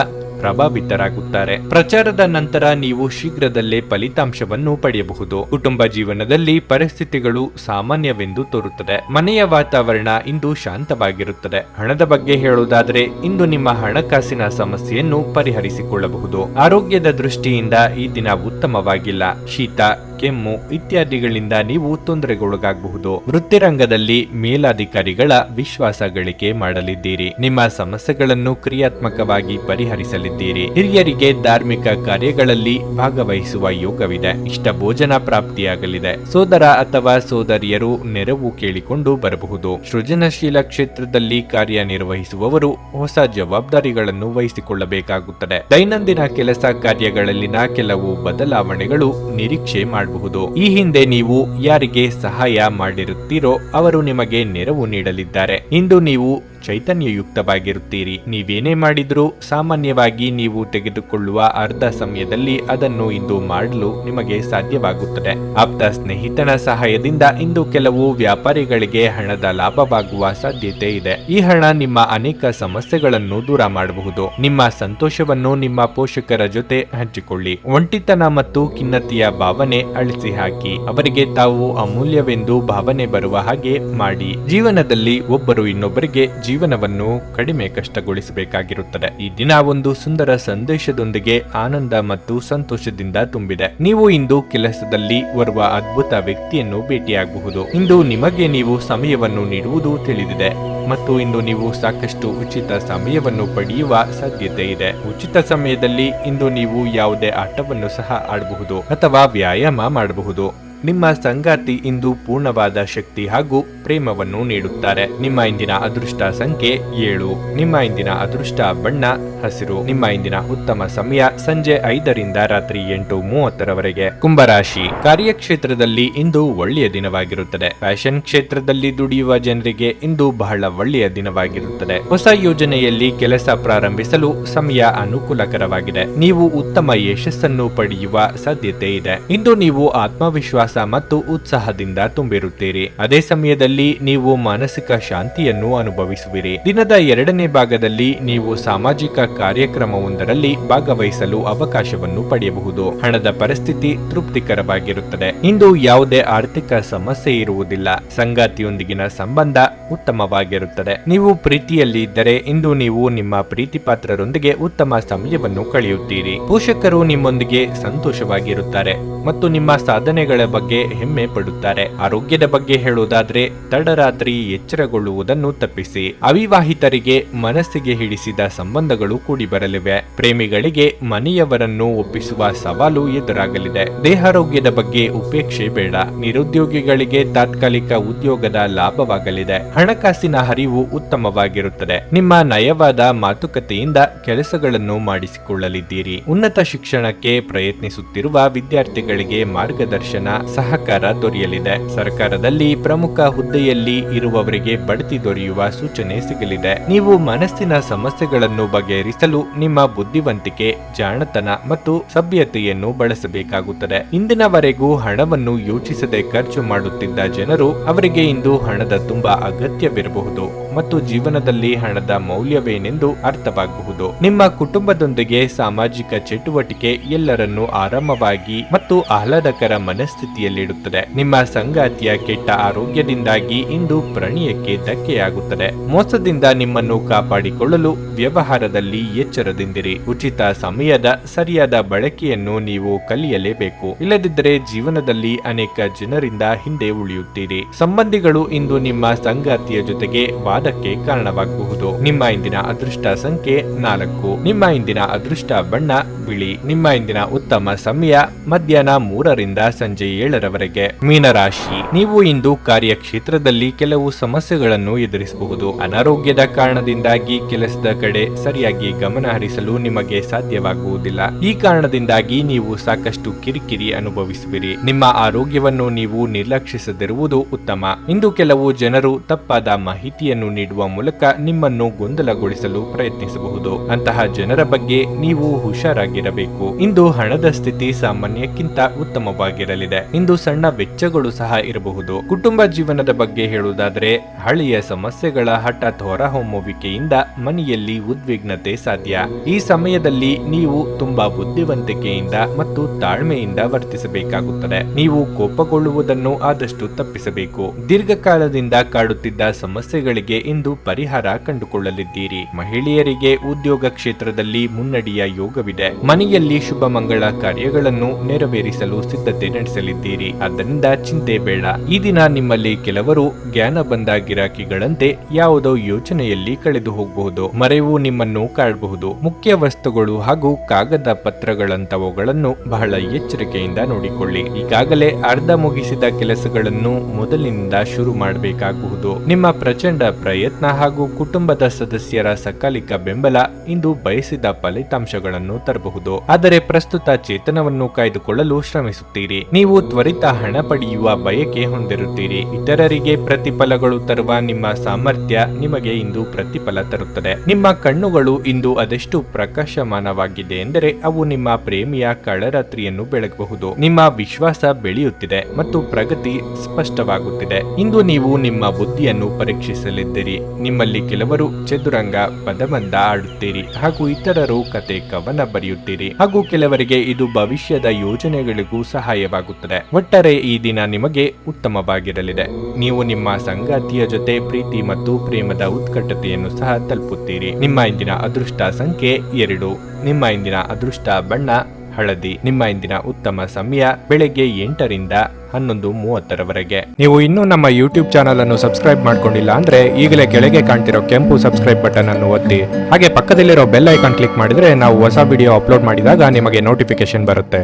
ಪ್ರಭಾವಿತರಾಗುತ್ತಾರೆ. ಪ್ರಚಾರದ ನಂತರ ನೀವು ಶೀಘ್ರದಲ್ಲೇ ಫಲಿತಾಂಶವನ್ನು ಪಡೆಯಬಹುದು. ಕುಟುಂಬ ಜೀವನದಲ್ಲಿ ಪರಿಸ್ಥಿತಿಗಳು ಸಾಮಾನ್ಯವೆಂದು ತೋರುತ್ತದೆ. ಮನೆಯ ವಾತಾವರಣ ಇಂದು ಶಾಂತವಾಗಿರುತ್ತದೆ. ಹಣದ ಬಗ್ಗೆ ಹೇಳುವುದಾದರೆ ಇಂದು ನಿಮ್ಮ ಹಣಕಾಸಿನ ಸಮಸ್ಯೆಯನ್ನು ಪರಿಹರಿಸಿಕೊಳ್ಳಬಹುದು. ಆರೋಗ್ಯದ ದೃಷ್ಟಿಯಿಂದ ಈ ದಿನ ಉತ್ತಮವಾಗಿಲ್ಲ. ಶೀತ, ಕೆಮ್ಮು ಇತ್ಯಾದಿಗಳಿಂದ ನೀವು ತೊಂದರೆಗೊಳಗಾಗಬಹುದು. ವೃತ್ತಿರಂಗದಲ್ಲಿ ಮೇಲಾಧಿಕಾರಿಗಳ ವಿಶ್ವಾಸ ಗಳಿಕೆ ಮಾಡಲಿದ್ದೀರಿ. ನಿಮ್ಮ ಸಮಸ್ಯೆಗಳನ್ನು ಕ್ರಿಯಾತ್ಮಕವಾಗಿ ಪರಿಹರಿಸಲಿದ್ದೀರಿ. ಹಿರಿಯರಿಗೆ ಧಾರ್ಮಿಕ ಕಾರ್ಯಗಳಲ್ಲಿ ಭಾಗವಹಿಸುವ ಯೋಗವಿದೆ. ಇಷ್ಟ ಭೋಜನ ಪ್ರಾಪ್ತಿಯಾಗಲಿದೆ. ಸೋದರ ಅಥವಾ ಸೋದರಿಯರು ನೆರವು ಕೇಳಿಕೊಂಡು ಬರಬಹುದು. ಸೃಜನಶೀಲ ಕ್ಷೇತ್ರದಲ್ಲಿ ಕಾರ್ಯನಿರ್ವಹಿಸುವವರು ಹೊಸ ಜವಾಬ್ದಾರಿಗಳನ್ನು ವಹಿಸಿಕೊಳ್ಳಬೇಕಾಗುತ್ತದೆ. ದೈನಂದಿನ ಕೆಲಸ ಕಾರ್ಯಗಳಲ್ಲಿನ ಕೆಲವು ಬದಲಾವಣೆಗಳು ನಿರೀಕ್ಷೆ ಮಾಡಬಹುದು. ಈ ಹಿಂದೆ ನೀವು ಯಾರಿಗೆ ಸಹಾಯ ಮಾಡಿರುತ್ತೀರೋ ಅವರು ನಿಮಗೆ ನೆರವು ನೀಡಲಿದ್ದಾರೆ. ಇಂದು ನೀವು ಚೈತನ್ಯಯುಕ್ತವಾಗಿರುತ್ತೀರಿ. ನೀವೇನೇ ಮಾಡಿದ್ರೂ ಸಾಮಾನ್ಯವಾಗಿ ನೀವು ತೆಗೆದುಕೊಳ್ಳುವ ಅರ್ಧ ಸಮಯದಲ್ಲಿ ಅದನ್ನು ಇಂದು ಮಾಡಲು ನಿಮಗೆ ಸಾಧ್ಯವಾಗುತ್ತದೆ. ಆಪ್ತ ಸ್ನೇಹಿತನ ಸಹಾಯದಿಂದ ಇಂದು ಕೆಲವು ವ್ಯಾಪಾರಿಗಳಿಗೆ ಹಣದ ಲಾಭವಾಗುವ ಸಾಧ್ಯತೆ ಇದೆ. ಈ ಹಣ ನಿಮ್ಮ ಅನೇಕ ಸಮಸ್ಯೆಗಳನ್ನು ದೂರ ಮಾಡಬಹುದು. ನಿಮ್ಮ ಸಂತೋಷವನ್ನು ನಿಮ್ಮ ಪೋಷಕರ ಜೊತೆ ಹಂಚಿಕೊಳ್ಳಿ. ಒಂಟಿತನ ಮತ್ತು ಖಿನ್ನತೆಯ ಭಾವನೆ ಅಳಿಸಿ ಹಾಕಿ. ಅವರಿಗೆ ತಾವು ಅಮೂಲ್ಯವೆಂದು ಭಾವನೆ ಬರುವ ಹಾಗೆ ಮಾಡಿ. ಜೀವನದಲ್ಲಿ ಒಬ್ಬರು ಇನ್ನೊಬ್ಬರಿಗೆ ಜೀವನವನ್ನು ಕಡಿಮೆ ಕಷ್ಟಗೊಳಿಸಬೇಕಾಗಿರುತ್ತದೆ. ಈ ದಿನ ಒಂದು ಸುಂದರ ಸಂದೇಶದೊಂದಿಗೆ ಆನಂದ ಮತ್ತು ಸಂತೋಷದಿಂದ ತುಂಬಿದೆ. ನೀವು ಇಂದು ಕೆಲಸದಲ್ಲಿ ಓರ್ವ ಅದ್ಭುತ ವ್ಯಕ್ತಿಯನ್ನು ಭೇಟಿಯಾಗಬಹುದು. ಇಂದು ನಿಮಗೆ ನೀವು ಸಮಯವನ್ನು ನೀಡುವುದು ತಿಳಿದಿದೆ ಮತ್ತು ಇಂದು ನೀವು ಸಾಕಷ್ಟು ಉಚಿತ ಸಮಯವನ್ನು ಪಡೆಯುವ ಸಾಧ್ಯತೆ ಇದೆ. ಉಚಿತ ಸಮಯದಲ್ಲಿ ಇಂದು ನೀವು ಯಾವುದೇ ಆಟವನ್ನು ಸಹ ಆಡಬಹುದು ಅಥವಾ ವ್ಯಾಯಾಮ ಮಾಡಬಹುದು. ನಿಮ್ಮ ಸಂಗಾತಿ ಇಂದು ಪೂರ್ಣವಾದ ಶಕ್ತಿ ಹಾಗೂ ಪ್ರೇಮವನ್ನು ನೀಡುತ್ತಾರೆ. ನಿಮ್ಮ ಇಂದಿನ ಅದೃಷ್ಟ ಸಂಖ್ಯೆ 7. ನಿಮ್ಮ ಇಂದಿನ ಅದೃಷ್ಟ ಬಣ್ಣ ಹಸಿರು. ನಿಮ್ಮ ಇಂದಿನ ಉತ್ತಮ ಸಮಯ ಸಂಜೆ 5ರಿಂದ ರಾತ್ರಿ 8:30ರವರೆಗೆ. ಕುಂಭರಾಶಿ, ಕಾರ್ಯಕ್ಷೇತ್ರದಲ್ಲಿ ಇಂದು ಒಳ್ಳೆಯ ದಿನವಾಗಿರುತ್ತದೆ. ಫ್ಯಾಷನ್ ಕ್ಷೇತ್ರದಲ್ಲಿ ದುಡಿಯುವ ಜನರಿಗೆ ಇಂದು ಬಹಳ ಒಳ್ಳೆಯ ದಿನವಾಗಿರುತ್ತದೆ. ಹೊಸ ಯೋಜನೆಯಲ್ಲಿ ಕೆಲಸ ಪ್ರಾರಂಭಿಸಲು ಸಮಯ ಅನುಕೂಲಕರವಾಗಿದೆ. ನೀವು ಉತ್ತಮ ಯಶಸ್ಸನ್ನು ಪಡೆಯುವ ಸಾಧ್ಯತೆ ಇದೆ. ಇಂದು ನೀವು ಆತ್ಮವಿಶ್ವಾಸ ಮತ್ತು ಉತ್ಸಾಹದಿಂದ ತುಂಬಿರುತ್ತೀರಿ. ಅದೇ ಸಮಯದಲ್ಲಿ ನೀವು ಮಾನಸಿಕ ಶಾಂತಿಯನ್ನು ಅನುಭವಿಸುವಿರಿ. ದಿನದ 2ನೇ ಭಾಗದಲ್ಲಿ ನೀವು ಸಾಮಾಜಿಕ ಕಾರ್ಯಕ್ರಮವೊಂದರಲ್ಲಿ ಭಾಗವಹಿಸಲು ಅವಕಾಶವನ್ನು ಪಡೆಯಬಹುದು. ಹಣದ ಪರಿಸ್ಥಿತಿ ತೃಪ್ತಿಕರವಾಗಿರುತ್ತದೆ. ಇಂದು ಯಾವುದೇ ಆರ್ಥಿಕ ಸಮಸ್ಯೆ ಇರುವುದಿಲ್ಲ. ಸಂಗಾತಿಯೊಂದಿಗಿನ ಸಂಬಂಧ ಉತ್ತಮವಾಗಿರುತ್ತದೆ. ನೀವು ಪ್ರೀತಿಯಲ್ಲಿ ಇದ್ದರೆ ಇಂದು ನೀವು ನಿಮ್ಮ ಪ್ರೀತಿ ಪಾತ್ರರೊಂದಿಗೆ ಉತ್ತಮ ಸಮಯವನ್ನು ಕಳೆಯುತ್ತೀರಿ. ಪೋಷಕರು ನಿಮ್ಮೊಂದಿಗೆ ಸಂತೋಷವಾಗಿರುತ್ತಾರೆ ಮತ್ತು ನಿಮ್ಮ ಸಾಧನೆಗಳ ಬಗ್ಗೆ ಹೆಮ್ಮೆ ಪಡುತ್ತಾರೆ. ಆರೋಗ್ಯದ ಬಗ್ಗೆ ಹೇಳುವುದಾದ್ರೆ ತಡರಾತ್ರಿ ಎಚ್ಚರಗೊಳ್ಳುವುದನ್ನು ತಪ್ಪಿಸಿ. ಅವಿವಾಹಿತರಿಗೆ ಮನಸ್ಸಿಗೆ ಹಿಡಿಸಿದ ಸಂಬಂಧಗಳು ಕೂಡಿ ಬರಲಿವೆ. ಪ್ರೇಮಿಗಳಿಗೆ ಮನೆಯವರನ್ನು ಒಪ್ಪಿಸುವ ಸವಾಲು ಎದುರಾಗಲಿದೆ. ದೇಹಾರೋಗ್ಯದ ಬಗ್ಗೆ ಉಪೇಕ್ಷೆ ಬೇಡ. ನಿರುದ್ಯೋಗಿಗಳಿಗೆ ತಾತ್ಕಾಲಿಕ ಉದ್ಯೋಗದ ಲಾಭವಾಗಲಿದೆ. ಹಣಕಾಸಿನ ಹರಿವು ಉತ್ತಮವಾಗಿರುತ್ತದೆ. ನಿಮ್ಮ ನಯವಾದ ಮಾತುಕತೆಯಿಂದ ಕೆಲಸಗಳನ್ನು ಮಾಡಿಸಿಕೊಳ್ಳಲಿದ್ದೀರಿ. ಉನ್ನತ ಶಿಕ್ಷಣಕ್ಕೆ ಪ್ರಯತ್ನಿಸುತ್ತಿರುವ ವಿದ್ಯಾರ್ಥಿಗಳಿಗೆ ಮಾರ್ಗದರ್ಶನ ಸಹಕಾರ ದೊರೆಯಲಿದೆ. ಸರ್ಕಾರದಲ್ಲಿ ಪ್ರಮುಖ ಹುದ್ದೆಯಲ್ಲಿ ಇರುವವರಿಗೆ ಬಡ್ತಿ ದೊರೆಯುವ ಸೂಚನೆ ಸಿಗಲಿದೆ. ನೀವು ಮನಸ್ಸಿನ ಸಮಸ್ಯೆಗಳನ್ನು ಬಗೆಹರಿಸಲು ನಿಮ್ಮ ಬುದ್ಧಿವಂತಿಕೆ, ಜಾಣತನ ಮತ್ತು ಸಭ್ಯತೆಯನ್ನು ಬಳಸಬೇಕಾಗುತ್ತದೆ. ಇಂದಿನವರೆಗೂ ಹಣವನ್ನು ಯೋಚಿಸದೆ ಖರ್ಚು ಮಾಡುತ್ತಿದ್ದ ಜನರು ಅವರಿಗೆ ಇಂದು ಹಣದ ತುಂಬಾ ಅಗತ್ಯವಿರಬಹುದು ಮತ್ತು ಜೀವನದಲ್ಲಿ ಹಣದ ಮೌಲ್ಯವೇನೆಂದು ಅರ್ಥವಾಗಬಹುದು. ನಿಮ್ಮ ಕುಟುಂಬದೊಂದಿಗೆ ಸಾಮಾಜಿಕ ಚಟುವಟಿಕೆ ಎಲ್ಲರನ್ನೂ ಆರಾಮವಾಗಿ ಮತ್ತು ಆಹ್ಲಾದಕರ ಮನಸ್ಥಿತಿಯಲ್ಲಿಡುತ್ತದೆ. ನಿಮ್ಮ ಸಂಗಾತಿಯ ಕೆಟ್ಟ ಆರೋಗ್ಯದಿಂದಾಗಿ ಇಂದು ಪ್ರಣಯಕ್ಕೆ ಧಕ್ಕೆಯಾಗುತ್ತದೆ. ಮೋಸದಿಂದ ನಿಮ್ಮನ್ನು ಕಾಪಾಡಿಕೊಳ್ಳಲು ವ್ಯವಹಾರದಲ್ಲಿ ಎಚ್ಚರದಿಂದಿರಿ. ಉಚಿತ ಸಮಯದ ಸರಿಯಾದ ಬಳಕೆಯನ್ನು ನೀವು ಕಲಿಯಲೇಬೇಕು. ಇಲ್ಲದಿದ್ದರೆ ಜೀವನದಲ್ಲಿ ಅನೇಕ ಜನರಿಂದ ಹಿಂದೆ ಉಳಿಯುತ್ತೀರಿ. ಸಂಬಂಧಿಗಳು ಇಂದು ನಿಮ್ಮ ಸಂಗಾತಿಯ ಜೊತೆಗೆ ವಾದಕ್ಕೆ ಕಾರಣವಾಗಬಹುದು. ನಿಮ್ಮ ಇಂದಿನ ಅದೃಷ್ಟ ಸಂಖ್ಯೆ 4. ನಿಮ್ಮ ಇಂದಿನ ಅದೃಷ್ಟ ಬಣ್ಣ ಬಿಳಿ. ನಿಮ್ಮ ಇಂದಿನ ಉತ್ತಮ ಸಮಯ ಮಧ್ಯಾಹ್ನ 3ರಿಂದ ಸಂಜೆ 7ರವರೆಗೆ. ಮೀನರಾಶಿ, ನೀವು ಇಂದು ಕಾರ್ಯಕ್ಷೇತ್ರದಲ್ಲಿ ಕೆಲವು ಸಮಸ್ಯೆಗಳನ್ನು ಎದುರಿಸಬಹುದು. ಅನಾರೋಗ್ಯದ ಕಾರಣದಿಂದಾಗಿ ಕೆಲಸದ ಕಡೆ ಸರಿಯಾಗಿ ಗಮನ ಹರಿಸಲು ನಿಮಗೆ ಸಾಧ್ಯವಾಗುವುದಿಲ್ಲ. ಈ ಕಾರಣದಿಂದಾಗಿ ನೀವು ಸಾಕಷ್ಟು ಕಿರಿಕಿರಿ ಅನುಭವಿಸುವಿರಿ. ನಿಮ್ಮ ಆರೋಗ್ಯವನ್ನು ನೀವು ನಿರ್ಲಕ್ಷಿಸದಿರುವುದು ಉತ್ತಮ. ಇಂದು ಕೆಲವು ಜನರು ತಪ್ಪಾದ ಮಾಹಿತಿಯನ್ನು ನೀಡುವ ಮೂಲಕ ನಿಮ್ಮನ್ನು ಗೊಂದಲಗೊಳಿಸಲು ಪ್ರಯತ್ನಿಸಬಹುದು. ಅಂತಹ ಜನರ ಬಗ್ಗೆ ನೀವು ಹುಷಾರಾಗಿರಬೇಕು. ಇಂದು ಹಣದ ಸ್ಥಿತಿ ಸಾಮಾನ್ಯಕ್ಕಿಂತ ಉತ್ತಮವಾಗಿರಲಿದೆ. ಇಂದು ಸಣ್ಣ ವೆಚ್ಚಗಳು ಸಹ ಇರಬಹುದು. ಕುಟುಂಬ ಜೀವನದ ಬಗ್ಗೆ ಹೇಳುವುದಾದರೆ ಹಳೆಯ ಸಮಸ್ಯೆಗಳ ಹಠಾತ್ ಹೊರಹೊಮ್ಮುವಿಕೆಯಿಂದ ಮನೆಯಲ್ಲಿ ಉದ್ವಿಗ್ನತೆ ಸಾಧ್ಯ. ಈ ಸಮಯದಲ್ಲಿ ನೀವು ತುಂಬಾ ಬುದ್ಧಿವಂತಿಕೆಯಿಂದ ಮತ್ತು ತಾಳ್ಮೆಯಿಂದ ವರ್ತಿಸಬೇಕಾಗುತ್ತದೆ. ನೀವು ಕೋಪಗೊಳ್ಳುವುದನ್ನು ಆದಷ್ಟು ತಪ್ಪಿಸಬೇಕು. ದೀರ್ಘಕಾಲದಿಂದ ಕಾಡುತ್ತಿದ್ದ ಸಮಸ್ಯೆಗಳಿಗೆ ಇಂದು ಪರಿಹಾರ ಕಂಡುಕೊಳ್ಳಲಿದ್ದೀರಿ. ಮಹಿಳೆಯರಿಗೆ ಉದ್ಯೋಗ ಕ್ಷೇತ್ರದಲ್ಲಿ ಮುನ್ನಡೆಯ ಯೋಗವಿದೆ. ಮನೆಯಲ್ಲಿ ಶುಭ ಮಂಗಳ ಕಾರ್ಯಗಳನ್ನು ನೆರವೇರಿಸಲು ಸಿದ್ಧತೆ ನಡೆಸಲಿದ್ದೀರಿ. ಆದ್ದರಿಂದ ಚಿಂತೆ ಬೇಡ. ಈ ದಿನ ನಿಮ್ಮಲ್ಲಿ ಕೆಲವರು ಜ್ಞಾನ ಬಂದ ಗಿರಾಕಿಗಳಂತೆ ಯಾವುದೋ ಯೋಚನೆಯಲ್ಲಿ ಕಳೆದು ಹೋಗಬಹುದು. ಮರೆವು ನಿಮ್ಮನ್ನು ಕಾಡಬಹುದು. ಮುಖ್ಯ ವಸ್ತುಗಳು ಹಾಗೂ ಕಾಗದ ಪತ್ರಗಳಂತವುಗಳನ್ನು ಬಹಳ ಎಚ್ಚರಿಕೆಯಿಂದ ನೋಡಿಕೊಳ್ಳಿ. ಈಗಾಗಲೇ ಅರ್ಧ ಮುಗಿಸಿದ ಕೆಲಸಗಳನ್ನು ಮೊದಲಿನಿಂದ ಶುರು ಮಾಡಬೇಕಾಗಬಹುದು. ನಿಮ್ಮ ಪ್ರಚಂಡ ಪ್ರಯತ್ನ ಹಾಗೂ ಕುಟುಂಬದ ಸದಸ್ಯರ ಸಕಾಲಿಕ ಬೆಂಬಲ ಇಂದು ಬಯಸಿದ ಫಲಿತಾಂಶಗಳನ್ನು ತರಬಹುದು. ಆದರೆ ಪ್ರಸ್ತುತ ಚೇತನವನ್ನು ಕಾಯ್ದುಕೊಳ್ಳಲು ಶ್ರಮಿಸುತ್ತೀರಿ. ನೀವು ತ್ವರಿತ ಹಣ ಪಡೆಯುವ ಬಯಕೆ ಹೊಂದಿರುತ್ತೀರಿ. ಇತರರಿಗೆ ಪ್ರತಿಫಲಗಳು ತರುವ ನಿಮ್ಮ ಸಾಮರ್ಥ್ಯ ನಿಮಗೆ ಇಂದು ಪ್ರತಿಫಲ ತರುತ್ತದೆ. ನಿಮ್ಮ ಕಣ್ಣುಗಳು ಇಂದು ಅದೆಷ್ಟು ಪ್ರಕಾಶಮಾನವಾಗಿದೆ ಎಂದರೆ ಅವು ನಿಮ್ಮ ಪ್ರೇಮಿಯ ಕಳರಾತ್ರಿಯನ್ನು ಬೆಳಗಬಹುದು. ನಿಮ್ಮ ವಿಶ್ವಾಸ ಬೆಳೆಯುತ್ತಿದೆ ಮತ್ತು ಪ್ರಗತಿ ಸ್ಪಷ್ಟವಾಗುತ್ತಿದೆ. ಇಂದು ನೀವು ನಿಮ್ಮ ಬುದ್ಧಿಯನ್ನು ಪರೀಕ್ಷಿಸಲಿದ್ದೀರಿ. ನಿಮ್ಮಲ್ಲಿ ಕೆಲವರು ಚದುರಂಗ ಪದಬಂಧ ಆಡುತ್ತೀರಿ ಹಾಗೂ ಇತರರು ಕತೆ ಕವನ ಬರೆಯುತ್ತೀರಿ ಹಾಗೂ ಕೆಲವರಿಗೆ ಇದು ಭವಿಷ್ಯದ ಯೋಜನೆಗಳಿಗೂ ಸಹಾಯವಾಗುತ್ತದೆ. ಒಟ್ಟಾರೆ ಈ ದಿನ ನಿಮಗೆ ಉತ್ತಮವಾಗಿರಲಿದೆ. ನೀವು ನಿಮ್ಮ ಸಂಗಾತಿಯ ಜೊತೆ ಪ್ರೀತಿ ಮತ್ತು ಪ್ರೇಮದ ಉತ್ಕಟತೆಯನ್ನು ಸಹ ತಲುಪುತ್ತೀರಿ. ನಿಮ್ಮ ಇಂದಿನ ಅದೃಷ್ಟ ಸಂಖ್ಯೆ 2. ನಿಮ್ಮ ಇಂದಿನ ಅದೃಷ್ಟ ಬಣ್ಣ ಹಳದಿ. ನಿಮ್ಮ ಇಂದಿನ ಉತ್ತಮ ಸಮಯ ಬೆಳಗ್ಗೆ 8ರಿಂದ 11:30ರವರೆಗೆ. ನೀವು ಇನ್ನೂ ನಮ್ಮ ಯೂಟ್ಯೂಬ್ ಚಾನಲ್ ಅನ್ನು ಸಬ್ಸ್ಕ್ರೈಬ್ ಮಾಡ್ಕೊಂಡಿಲ್ಲ ಅಂದ್ರೆ ಈಗಲೇ ಕೆಳಗೆ ಕಾಣ್ತಿರೋ ಕೆಂಪು ಸಬ್ಸ್ಕ್ರೈಬ್ ಬಟನ್ ಅನ್ನು ಒತ್ತಿ. ಹಾಗೆ ಪಕ್ಕದಲ್ಲಿರೋ ಬೆಲ್ ಐಕಾನ್ ಕ್ಲಿಕ್ ಮಾಡಿದ್ರೆ ನಾವು ಹೊಸ ವಿಡಿಯೋ ಅಪ್ಲೋಡ್ ಮಾಡಿದಾಗ ನಿಮಗೆ ನೋಟಿಫಿಕೇಶನ್ ಬರುತ್ತೆ.